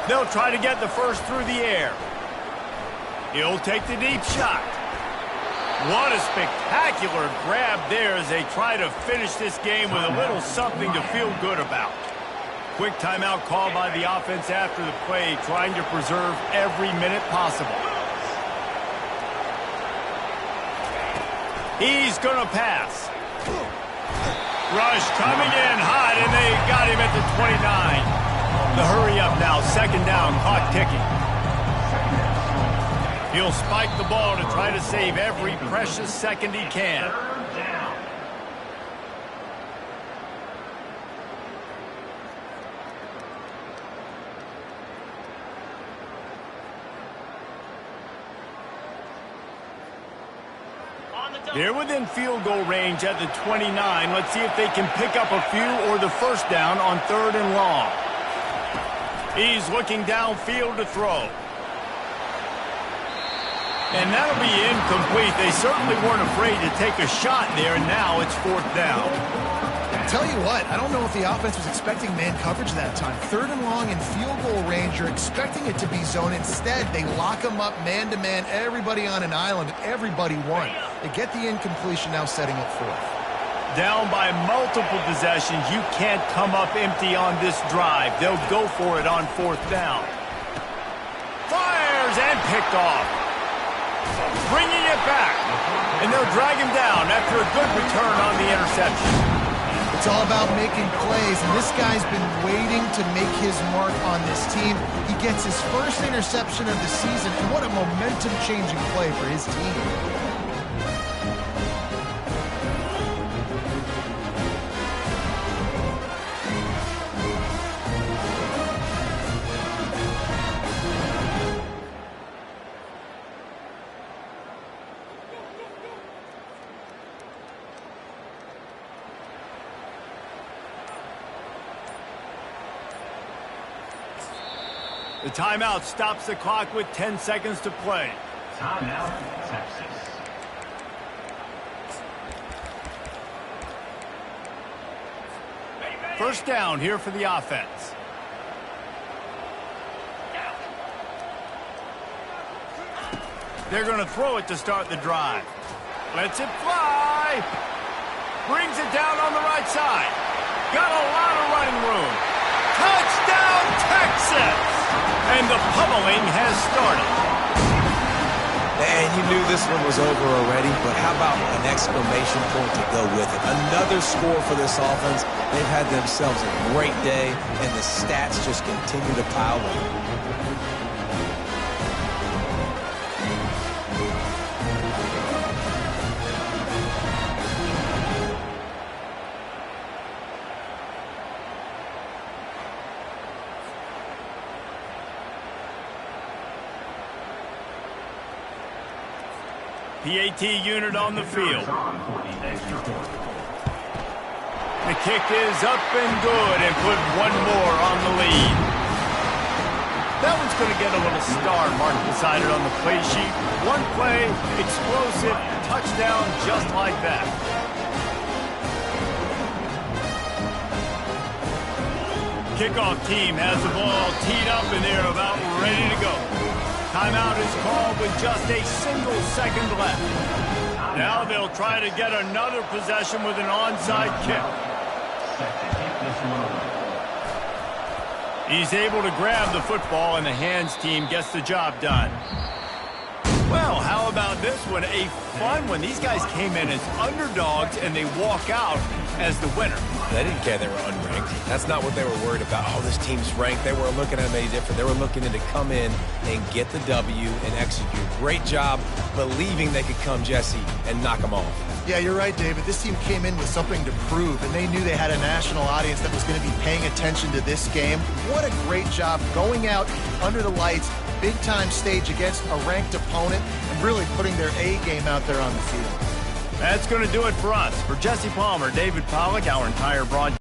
[SPEAKER 1] They'll try to get the first through the air. He'll take the deep shot. What a spectacular grab there as they try to finish this game with a little something to feel good about. Quick timeout called by the offense after the play, trying to preserve every minute possible. He's going to pass. Rush coming in hot, and they got him at the 29. The hurry up now, second down, clock ticking. He'll spike the ball to try to save every precious second he can. They're within field goal range at the 29. Let's see if they can pick up a few or the first down on third and long. He's looking downfield to throw. And that'll be incomplete. They certainly weren't afraid to take a shot there, and now it's fourth down.
[SPEAKER 3] Tell you what, I don't know if the offense was expecting man coverage that time. Third and long in field goal range, you're expecting it to be zone. Instead, they lock them up man-to-man, everybody on an island, everybody won. They get the incompletion, now setting up fourth.
[SPEAKER 1] Down by multiple possessions, you can't come up empty on this drive. They'll go for it on fourth down. Fires and picked off. Bringing it back. And they'll drag him down after a good return on the interception.
[SPEAKER 3] It's all about making plays, and this guy's been waiting to make his mark on this team. He gets his first interception of the season, and what a momentum-changing play for his team.
[SPEAKER 1] The timeout stops the clock with 10 seconds to play.
[SPEAKER 5] Timeout, Texas.
[SPEAKER 1] First down here for the offense. They're going to throw it to start the drive. Lets it fly. Brings it down on the right side. Got a lot of running room. Touchdown, Texas! And the pummeling has started.
[SPEAKER 2] And you knew this one was over already, but how about an exclamation point to go with it? Another score for this offense. They've had themselves a great day, and the stats just continue to pile on.
[SPEAKER 1] PAT unit on the field.
[SPEAKER 5] On for the extra point.
[SPEAKER 1] The kick is up and good and put one more on the lead. That one's going to get a little star marked beside it on the play sheet. One play, explosive, touchdown just like that. Kickoff team has the ball teed up and they're about ready to go. Timeout is called with just a single second left. Now they'll try to get another possession with an onside kick.
[SPEAKER 5] Set to kick this one away.
[SPEAKER 1] He's able to grab the football and the hands team gets the job done. Well, how about this one? A fun one. These guys came in as underdogs and they walk out as the winner.
[SPEAKER 2] They didn't care they were unranked. That's not what they were worried about. Oh, this team's ranked. They weren't looking at any different. They were looking to come in and get the W and execute. Great job believing they could come, Jesse, and knock them off.
[SPEAKER 3] Yeah, you're right, David. This team came in with something to prove, and they knew they had a national audience that was going to be paying attention to this game. What a great job going out under the lights, big-time stage against a ranked opponent, and really putting their A game out there on the field.
[SPEAKER 1] That's going to do it for us. For Jesse Palmer, David Pollack, our entire broadcast.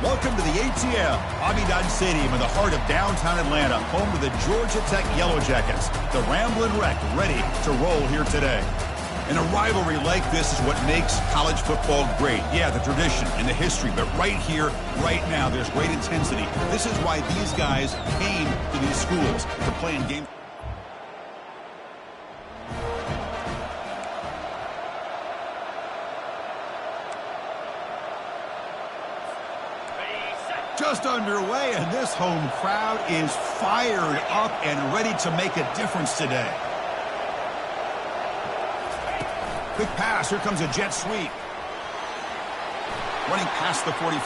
[SPEAKER 6] Welcome to the ATM, Bobby-Dodd Stadium in the heart of downtown Atlanta, home to the Georgia Tech Yellow Jackets. The Ramblin' Wreck ready to roll here today. And a rivalry like this is what makes college football great. Yeah, the tradition and the history, but right here, right now, there's great intensity. This is why these guys came to these schools to play in games. Just underway, and this home crowd is fired up and ready to make a difference today. Quick pass. Here comes a jet sweep. Running past the 45.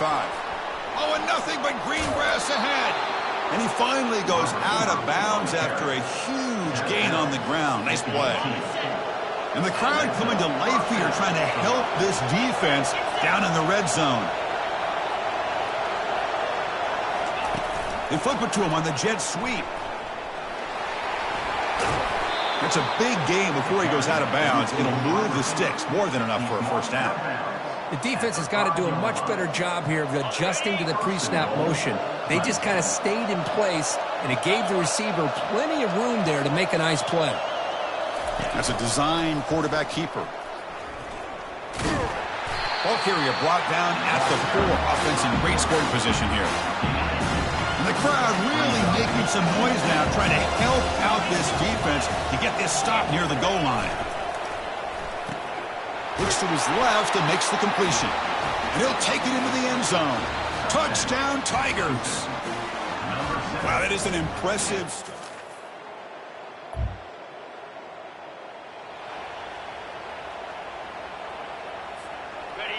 [SPEAKER 6] Oh, and nothing but green grass ahead. And he finally goes out of bounds after a huge gain on the ground. Nice play. And the crowd coming to life here trying to help this defense down in the red zone. They flip it to him on the jet sweep. It's a big game before he goes out of bounds. It'll move the sticks more than enough for a first down.
[SPEAKER 7] The defense has got to do a much better job here of adjusting to the pre-snap motion. They just kind of stayed in place, and it gave the receiver plenty of room there to make a nice play.
[SPEAKER 6] That's a design quarterback keeper. Ball carrier brought down at the 4. Offense in great scoring position here. And the crowd really making some noise now, trying to help out this defense to get this stop near the goal line. Looks to his left and makes the completion. And he'll take it into the end zone. Touchdown, Tigers. Wow, that is an impressive start.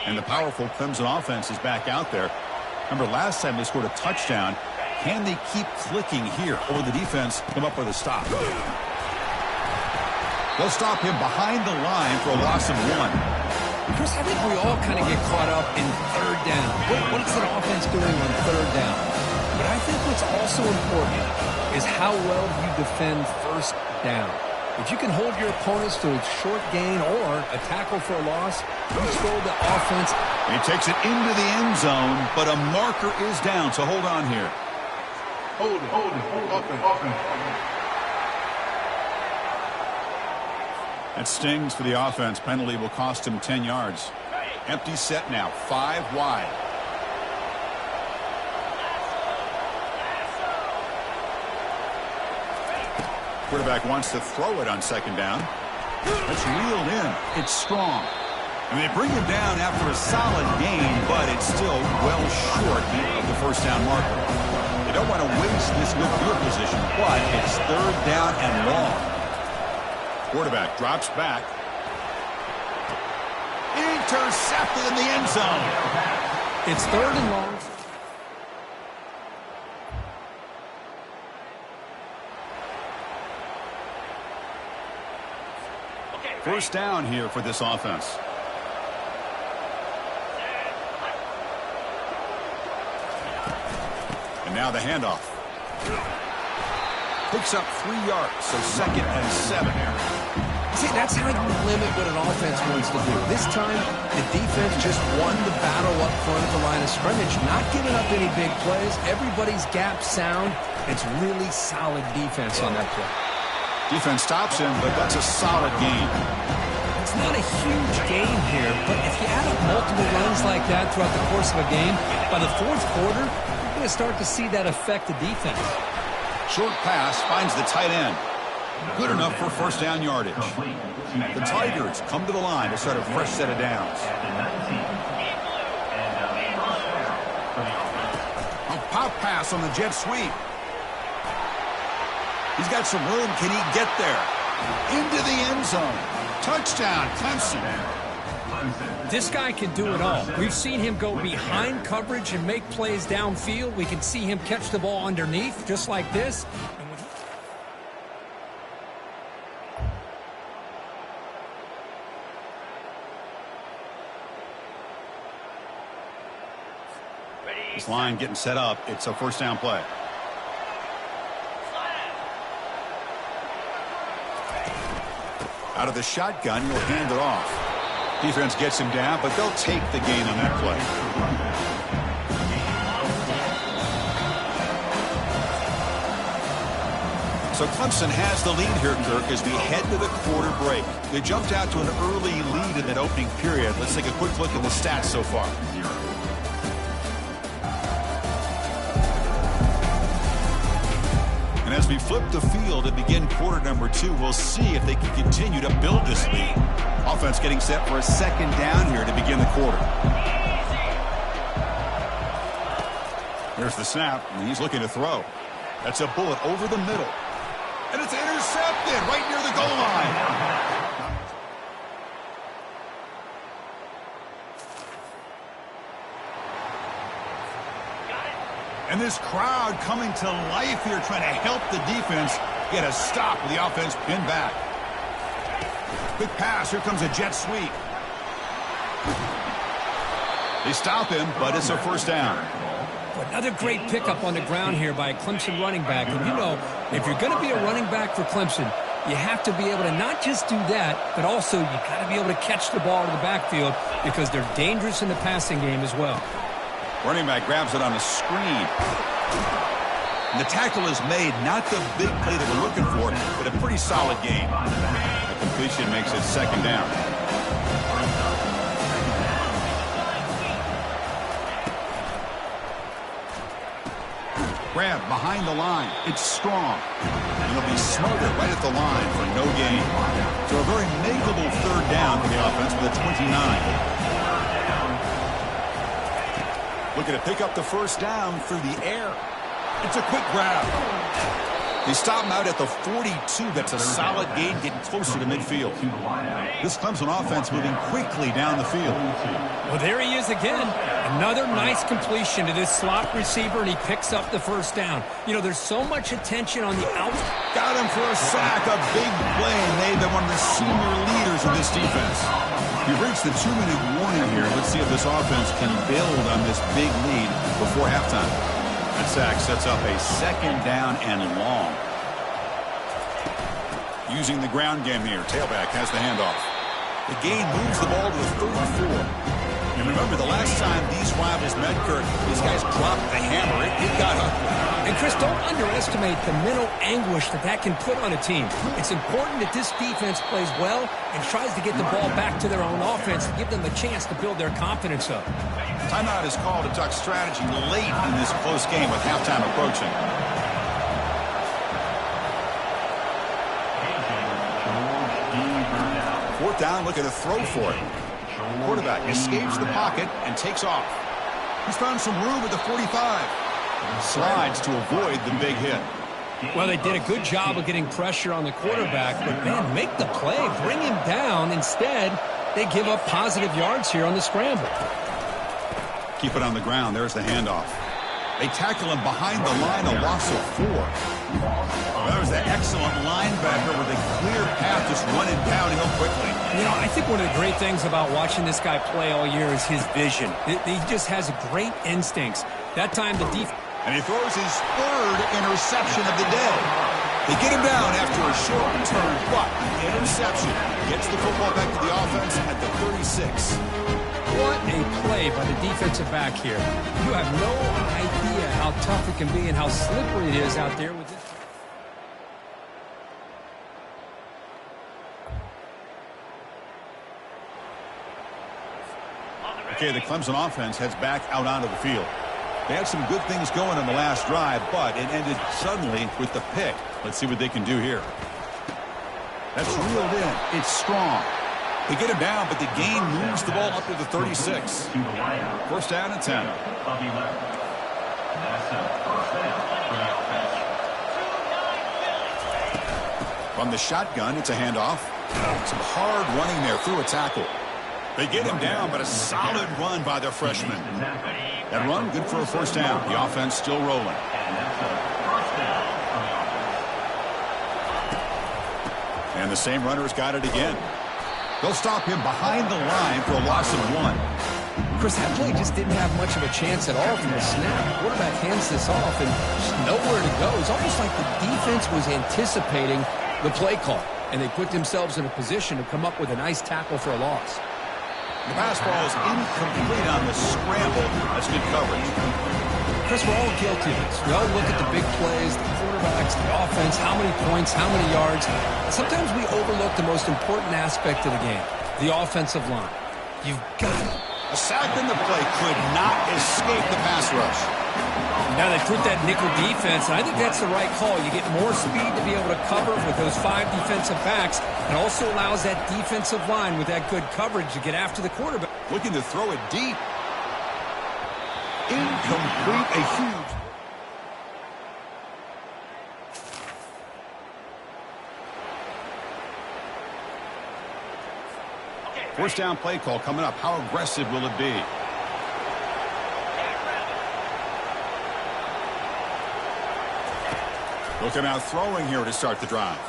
[SPEAKER 6] And the powerful Clemson offense is back out there. Remember, last time they scored a touchdown. Can they keep clicking here, or the defense come up with a stop? They'll stop him behind the line for a loss of 1.
[SPEAKER 7] Chris, I think we all kind of get caught up in third down. What is the offense doing on third down? But I think what's also important is how well you defend first down. If you can hold your opponents to a short gain or a tackle for a loss, you slow the offense.
[SPEAKER 6] He takes it into the end zone, but a marker is down, so hold on here.
[SPEAKER 5] Hold it. Open.
[SPEAKER 6] That stings for the offense. Penalty will cost him 10 yards. Empty set now, 5 wide. Quarterback wants to throw it on second down. That's reeled in. It's strong. And they bring him down after a solid gain, but it's still well short of the first down marker. They don't want to waste this good field position, but it's third down and long. Quarterback drops back. Intercepted in the end zone.
[SPEAKER 7] It's third and long.
[SPEAKER 6] First down here for this offense. And now the handoff. Picks up 3 yards, so 2nd and 7.
[SPEAKER 7] See, that's how you limit what an offense wants to do. This time, the defense just won the battle up front at the line of scrimmage, not giving up any big plays. Everybody's gap sound. It's really solid defense on that play.
[SPEAKER 6] Defense stops him, but that's a solid game.
[SPEAKER 7] It's not a huge gain here, but if you add up multiple runs like that throughout the course of a game, by the fourth quarter, you're going to start to see that affect the defense.
[SPEAKER 6] Short pass finds the tight end. Good enough for first down yardage. The Tigers come to the line to start a fresh set of downs. A pop pass on the jet sweep. He's got some room. Can he get there? Into the end zone. Touchdown, Clemson.
[SPEAKER 7] This guy can do it all. We've seen him go behind coverage and make plays downfield. We can see him catch the ball underneath, just like this.
[SPEAKER 6] This line getting set up. It's a first down play. Out of the shotgun, he'll hand it off. Defense gets him down, but they'll take the gain on that play. So Clemson has the lead here, Kirk, as we head to the quarter break. They jumped out to an early lead in that opening period. Let's take a quick look at the stats so far. And as we flip the field and begin quarter number 2, we'll see if they can continue to build this lead. Offense getting set for a second down here to begin the quarter. There's the snap, and he's looking to throw. That's a bullet over the middle. And it's intercepted right near the goal line. And this crowd coming to life here, trying to help the defense get a stop with the offense pinned back. Quick pass. Here comes a jet sweep. They stop him, but it's a first down.
[SPEAKER 7] Another great pickup on the ground here by a Clemson running back. And you know, if you're going to be a running back for Clemson, you have to be able to not just do that, but also you got to be able to catch the ball in the backfield because they're dangerous in the passing game as well.
[SPEAKER 6] Running back grabs it on a screen. And the tackle is made, not the big play that we're looking for, but a pretty solid game. The completion makes it second down. Grab behind the line. It's strong. And he'll be smothered right at the line for no gain. So a very makeable third down for the offense with a 29. Looking to pick up the first down through the air. It's a quick grab. They stop him out at the 42. That's a solid gain, getting closer to midfield. This Clemson offense moving quickly down the field.
[SPEAKER 7] Well, there he is again. Another nice completion to this slot receiver, and he picks up the first down. You know, there's so much attention on the out.
[SPEAKER 6] Got him for a sack, a big play made by one of the senior leaders of this defense. We've reached the 2-minute warning here. Let's see if this offense can build on this big lead before halftime. That sack sets up a second down and long. Using the ground game here. Tailback has the handoff. The gain moves the ball to the 34. And remember, the last time these rivals met, Kirk, these guys dropped the hammer. It got ugly.
[SPEAKER 7] And, Chris, don't underestimate the mental anguish that can put on a team. It's important that this defense plays well and tries to get the ball back to their own offense to give them a chance to build their confidence up.
[SPEAKER 6] Timeout is called to talk strategy late in this close game with halftime approaching. Fourth down, looking to throw for it. Quarterback escapes the pocket and takes off. He's found some room at the 45. Slides to avoid the big hit.
[SPEAKER 7] Well, they did a good job of getting pressure on the quarterback, but, man, make the play. Bring him down. Instead, they give up positive yards here on the scramble.
[SPEAKER 6] Keep it on the ground. There's the handoff. They tackle him behind the line, a loss of 4. That was an excellent linebacker with a clear path just running downhill quickly.
[SPEAKER 7] You know, I think one of the great things about watching this guy play all year is his vision. He just has great instincts. That time the defense...
[SPEAKER 6] And he throws his third interception of the day. They get him down after a short return, but interception gets the football back to the offense at the 36.
[SPEAKER 7] What a play by the defensive back here. You have no idea how tough it can be and how slippery it is out there with this.
[SPEAKER 6] Okay, the Clemson offense heads back out onto the field. They had some good things going on the last drive, but it ended suddenly with the pick. Let's see what they can do here. That's reeled in. It's strong. They get him down, but the gain moves the ball up to the 36. First down and 10. From the shotgun, it's a handoff. Some hard running there through a tackle. They get him down, but a solid run by their freshman. That run, good for a first down. The offense still rolling. And the same runner's got it again. They'll stop him behind the line for a loss of 1.
[SPEAKER 7] Chris, that play just didn't have much of a chance at all from the snap. The quarterback hands this off and just nowhere to go. It's almost like the defense was anticipating the play call, and they put themselves in a position to come up with a nice tackle for a loss.
[SPEAKER 6] The pass ball is incomplete on the scramble. That's good coverage.
[SPEAKER 7] Chris, we're all guilty of this. We all look at the big plays, the quarterbacks, the offense, how many points, how many yards. And sometimes we overlook the most important aspect of the game, the offensive line. You've got it.
[SPEAKER 6] A sack in the play could not escape the pass rush.
[SPEAKER 7] Now they put that nickel defense, and I think that's the right call. You get more speed to be able to cover with those 5 defensive backs. It also allows that defensive line with that good coverage to get after the quarterback.
[SPEAKER 6] Looking to throw it deep. Incomplete, a huge... First down play call coming up. How aggressive will it be? Looking out throwing here to start the drive.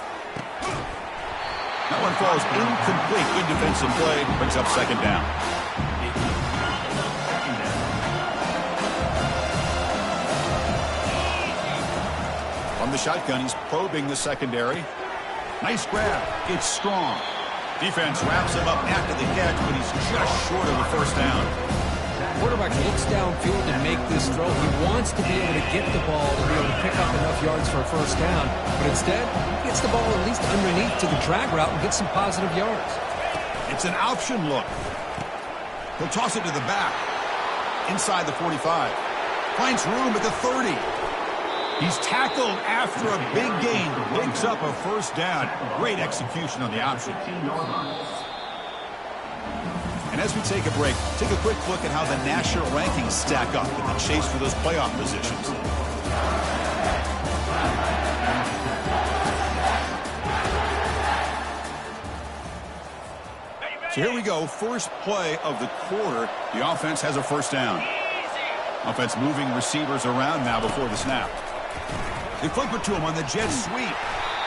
[SPEAKER 6] That one falls incomplete. Good defensive play. Brings up second down. From the shotgun, he's probing the secondary. Nice grab. It's strong. Defense wraps him up after the catch, but he's just short of the first down.
[SPEAKER 7] Quarterback looks downfield to make this throw. He wants to be able to get the ball to be able to pick up enough yards for a first down, but instead, he gets the ball at least underneath to the drag route and gets some positive yards.
[SPEAKER 6] It's an option look. He'll toss it to the back. Inside the 45. Finds room at the 30. He's tackled after a big gain. Picks up a first down. Great execution on the option. And as we take a break, take a quick look at how the national rankings stack up in the chase for those playoff positions. So here we go. First play of the quarter. The offense has a first down. Offense moving receivers around now before the snap. They flip it to him on the jet sweep.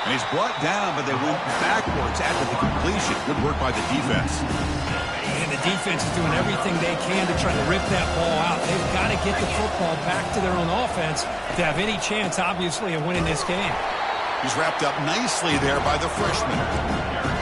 [SPEAKER 6] And he's brought down, but they went backwards after the completion. Good work by the defense.
[SPEAKER 7] And the defense is doing everything they can to try to rip that ball out. They've got to get the football back to their own offense to have any chance, obviously, of winning this game.
[SPEAKER 6] He's wrapped up nicely there by the freshman.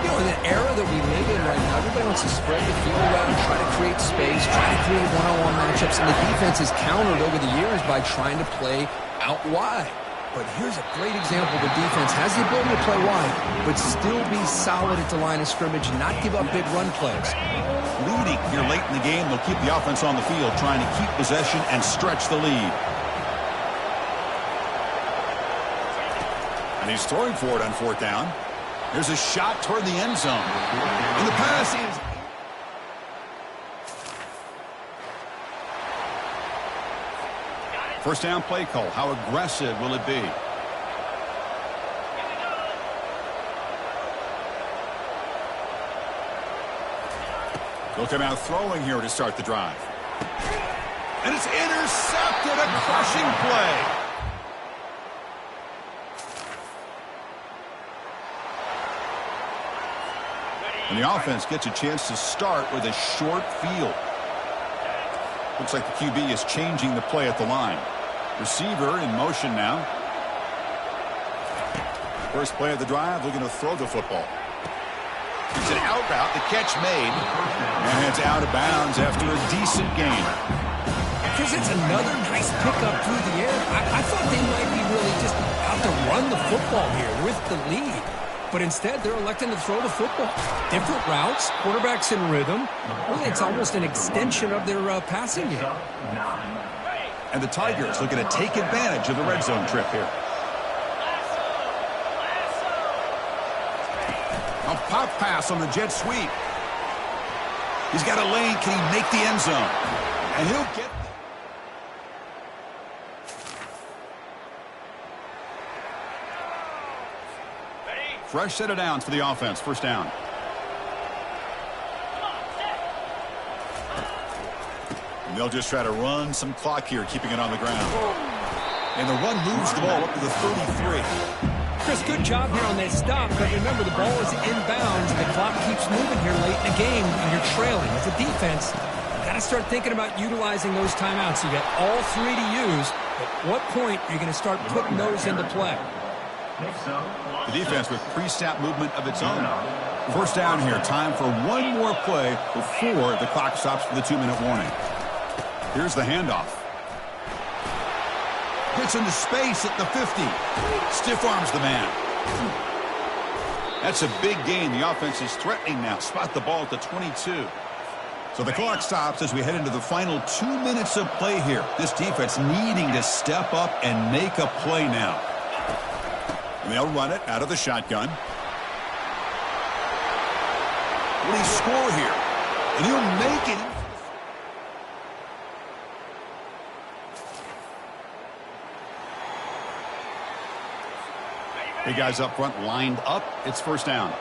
[SPEAKER 7] You know, in the era that we live in right now, everybody wants to spread the field around, try to create space, try to create one-on-one matchups, and the defense has countered over the years by trying to play out wide. But here's a great example. The defense has the ability to play wide, but still be solid at the line of scrimmage and not give up big run plays.
[SPEAKER 6] Leading here late in the game, they'll keep the offense on the field, trying to keep possession and stretch the lead. And he's throwing for it on fourth down. There's a shot toward the end zone. And the pass is... First down play call. How aggressive will it be? Looking out throwing here to start the drive. And it's intercepted. A crushing play. And the offense gets a chance to start with a short field. Looks like the QB is changing the play at the line. Receiver in motion now. First play of the drive, looking to throw the football. It's an out route, the catch made. And it's out of bounds after a decent gain.
[SPEAKER 7] Because it's another nice pickup through the air. I thought they might be really just out to run the football here with the lead. But instead, they're electing to throw the football. Different routes, quarterbacks in rhythm. Really, it's almost an extension of their passing game.
[SPEAKER 6] And the Tigers looking to take advantage of the red zone trip here. A pop pass on the jet sweep. He's got a lane. Can he make the end zone? And he'll get... Fresh set of downs for the offense. First down. And they'll just try to run some clock here, keeping it on the ground. And the run moves the ball up to the 33.
[SPEAKER 7] Chris, good job here on that stop. But remember, the ball is inbounds, and the clock keeps moving here late in the game, and you're trailing. As a defense, you've got to start thinking about utilizing those timeouts. You got all three to use. At what point are you going to start putting those into play?
[SPEAKER 6] The defense with pre-snap movement of its own. First down here. Time for one more play before the clock stops for the 2-minute warning. Here's the handoff. Gets into space at the 50. Stiff arms the man. That's a big gain. The offense is threatening now. Spot the ball at the 22. So the clock stops as we head into the final 2 minutes of play here. This defense needing to step up and make a play now. And they'll run it out of the shotgun. Will he score here? And he'll make it. Hey, guys up front lined up. It's first down.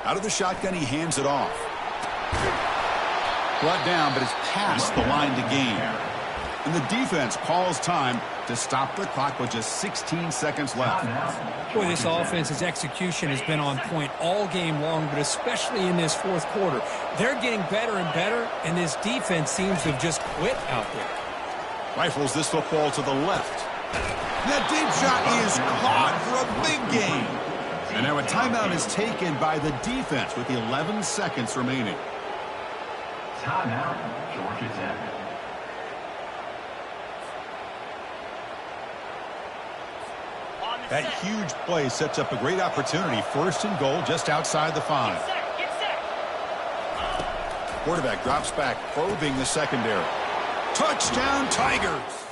[SPEAKER 6] Out of the shotgun, he hands it off. Brought down, but it's past the line to gain. And the defense calls time to stop the clock with just 16 seconds left.
[SPEAKER 7] Boy, this offense's execution has been on point all game long, but especially in this fourth quarter. They're getting better and better, and this defense seems to have just quit out there.
[SPEAKER 6] Rifles this football to the left. That deep shot is caught for a big gain. And now a timeout is taken by the defense with 11 seconds remaining.
[SPEAKER 8] Timeout, Georgia Tech.
[SPEAKER 6] That huge play sets up a great opportunity. First and goal just outside the 5. Quarterback drops back, probing the secondary. Touchdown, Tigers!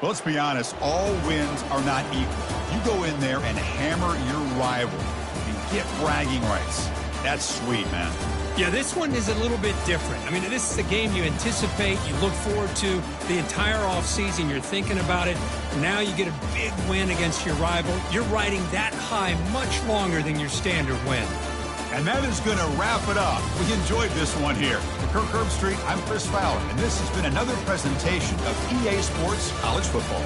[SPEAKER 6] Well, let's be honest, all wins are not equal. You go in there and hammer your rival and get bragging rights. That's sweet, man.
[SPEAKER 7] Yeah, this one is a little bit different. I mean, this is a game you anticipate, you look forward to the entire offseason. You're thinking about it. Now you get a big win against your rival. You're riding that high much longer than your standard win.
[SPEAKER 6] And that is going to wrap it up. We enjoyed this one here. For Kirk Herbstreit, I'm Chris Fowler, and this has been another presentation of EA Sports College Football.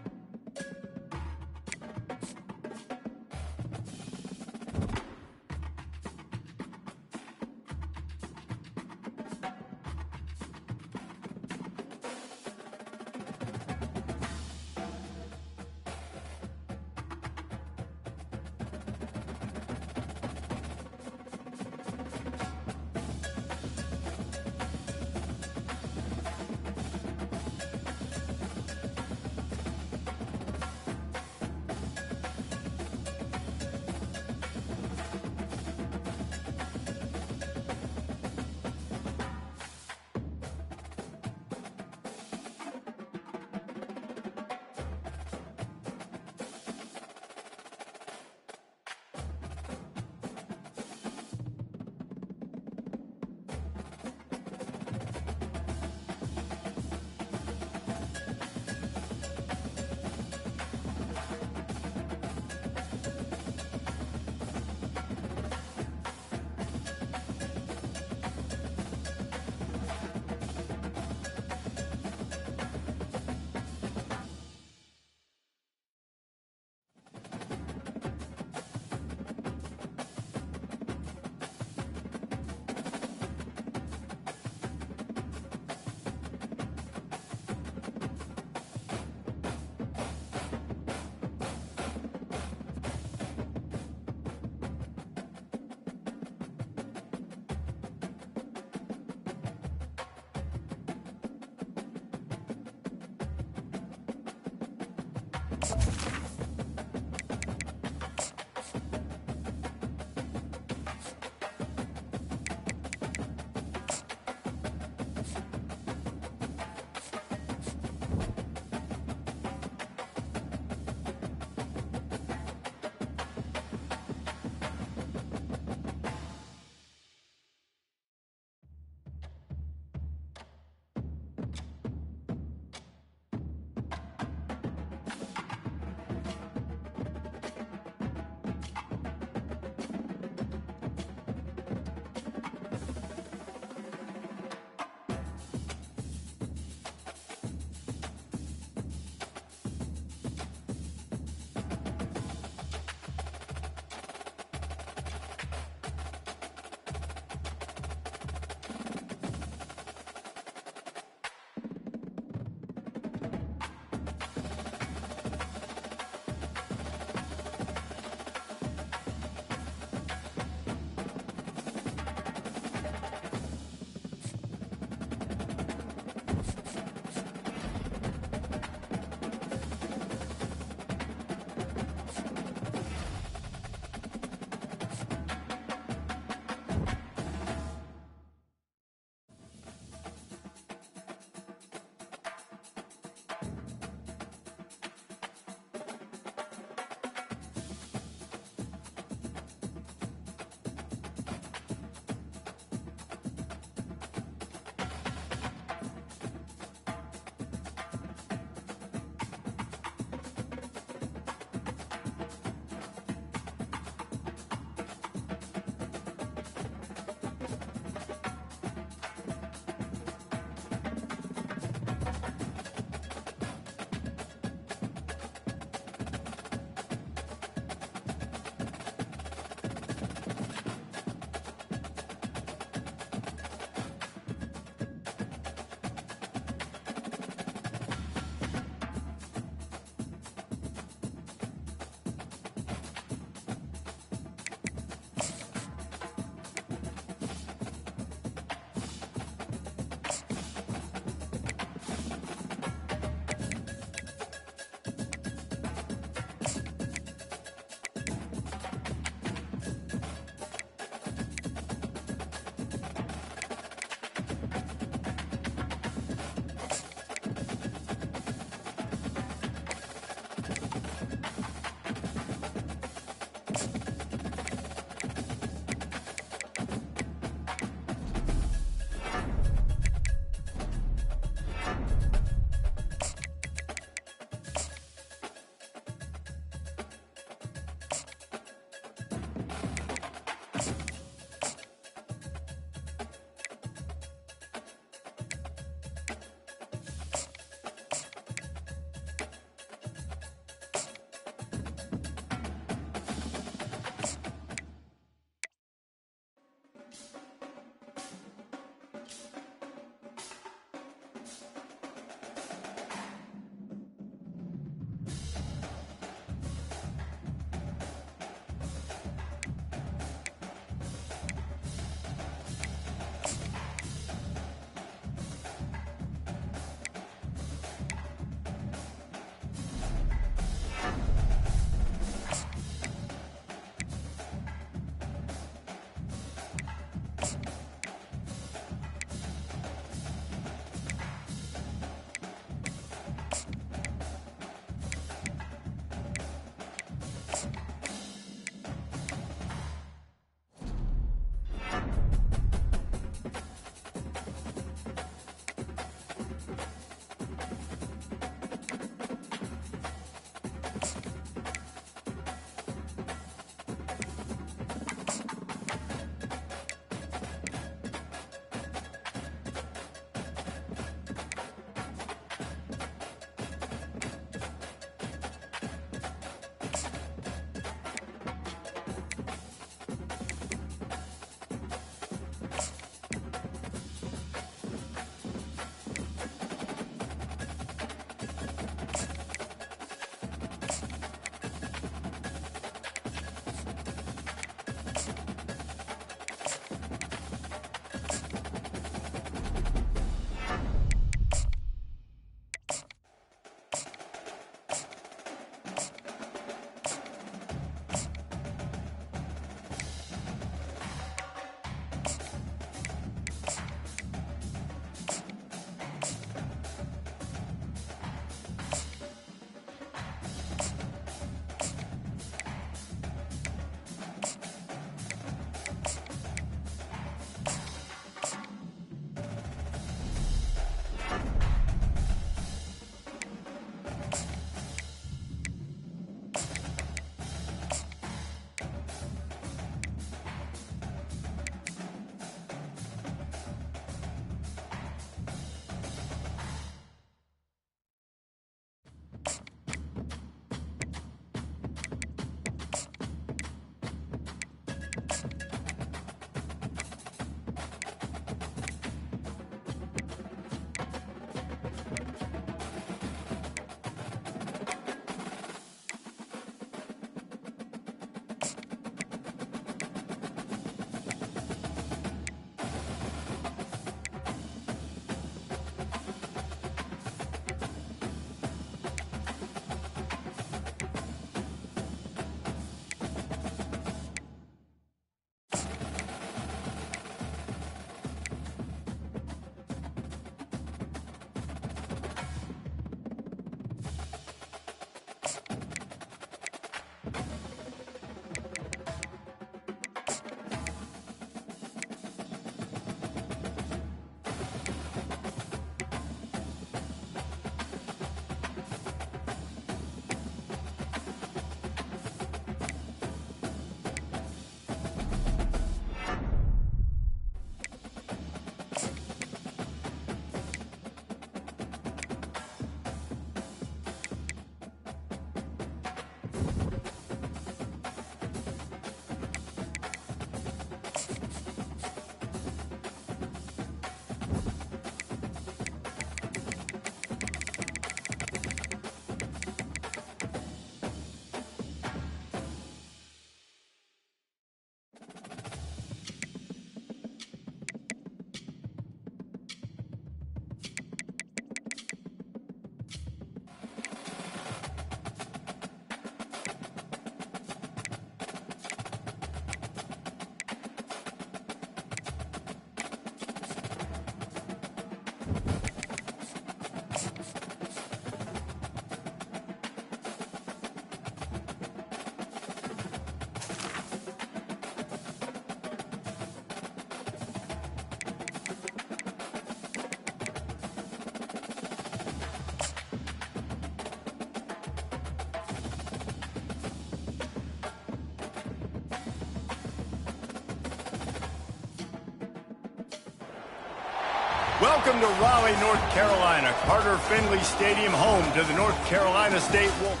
[SPEAKER 1] Welcome to Raleigh, North Carolina. Carter Finley Stadium, home to the North Carolina State Wolves.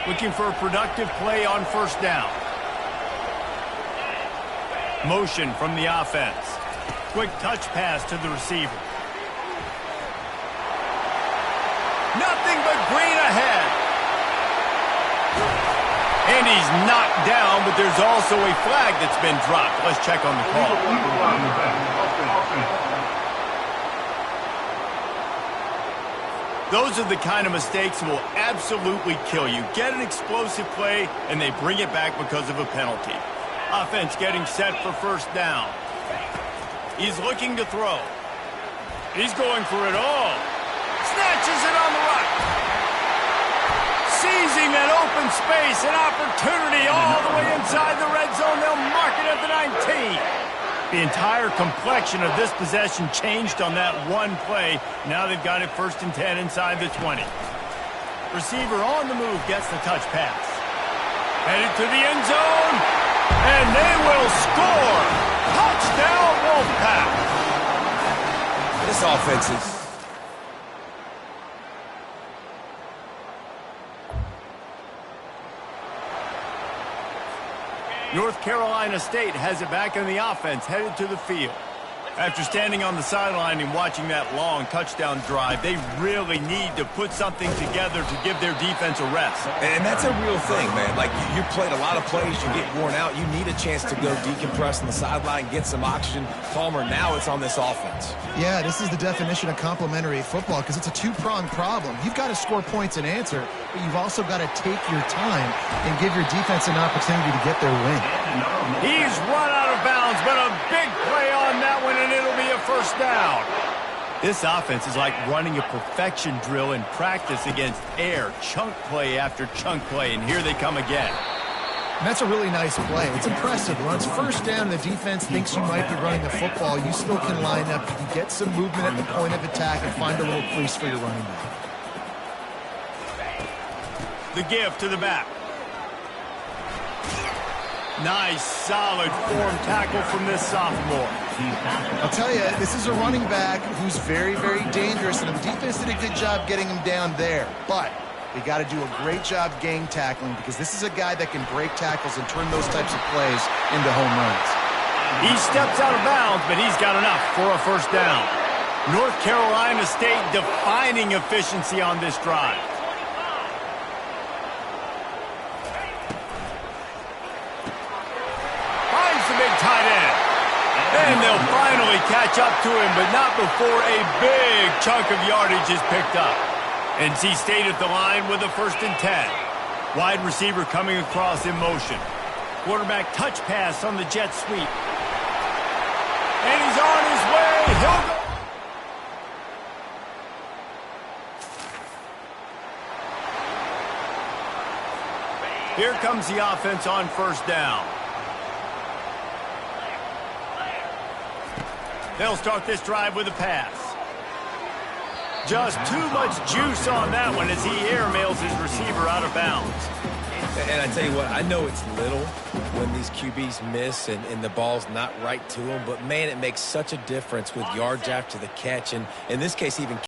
[SPEAKER 1] Looking for a productive play on first down. Motion from the offense. Quick touch pass to the receiver. Nothing but green ahead. And he's knocked down, but there's also a flag that's been dropped. Let's check on the call. Those are the kind of mistakes that will absolutely kill you. Get an explosive play, and they bring it back because of a penalty. Offense getting set for first down. He's looking to throw. He's going for it all. Snatches it on the right. Seizing that open space, an opportunity all the way inside the red zone. They'll mark it at the 19. The entire complexion of this possession changed on that one play. Now they've got it 1st and 10 inside the 20. Receiver on the move gets the touch pass. Headed to the end zone, and they will score. Touchdown, Wolfpack.
[SPEAKER 2] This offense is...
[SPEAKER 1] North Carolina State has it back in the offense, headed to the field. After standing on the sideline and watching that long touchdown drive, they really need to put something together to give their defense a rest.
[SPEAKER 2] And that's a real thing, man. Like, you played a lot of plays, you get worn out, you need a chance to go decompress on the sideline, get some oxygen. Palmer, now it's on this offense.
[SPEAKER 3] Yeah, this is the definition of complementary football because it's a two-pronged problem. You've got to score points and answer, but you've also got to take your time and give your defense an opportunity to get their win.
[SPEAKER 1] He's run out of bounds, but a big play on that one, and it'll be a first down. This offense is like running a perfection drill in practice against air, chunk play after chunk play, and here they come again.
[SPEAKER 3] And that's a really nice play. It's impressive. When it's first down and the defense thinks you might be running the football, you still can line up. You can get some movement at the point of attack and find a little crease for your running back.
[SPEAKER 1] The give to the back. Nice, solid form tackle from this sophomore.
[SPEAKER 3] I'll tell you, this is a running back who's very, very dangerous, and the defense did a good job getting him down there. But they got to do a great job gang tackling because this is a guy that can break tackles and turn those types of plays into home runs.
[SPEAKER 1] He steps out of bounds, but he's got enough for a first down. North Carolina State defining efficiency on this drive. Tight end. And they'll finally catch up to him, but not before a big chunk of yardage is picked up. NC State at the line with a 1st and 10. Wide receiver coming across in motion. Quarterback touch pass on the jet sweep. And he's on his way. He'll go. Here comes the offense on first down. They'll start this drive with a pass. Just too much juice on that one as he airmails his receiver out of bounds.
[SPEAKER 2] And I tell you what, I know it's little when these QBs miss and the ball's not right to them, but man, it makes such a difference with yards after the catch, and in this case, even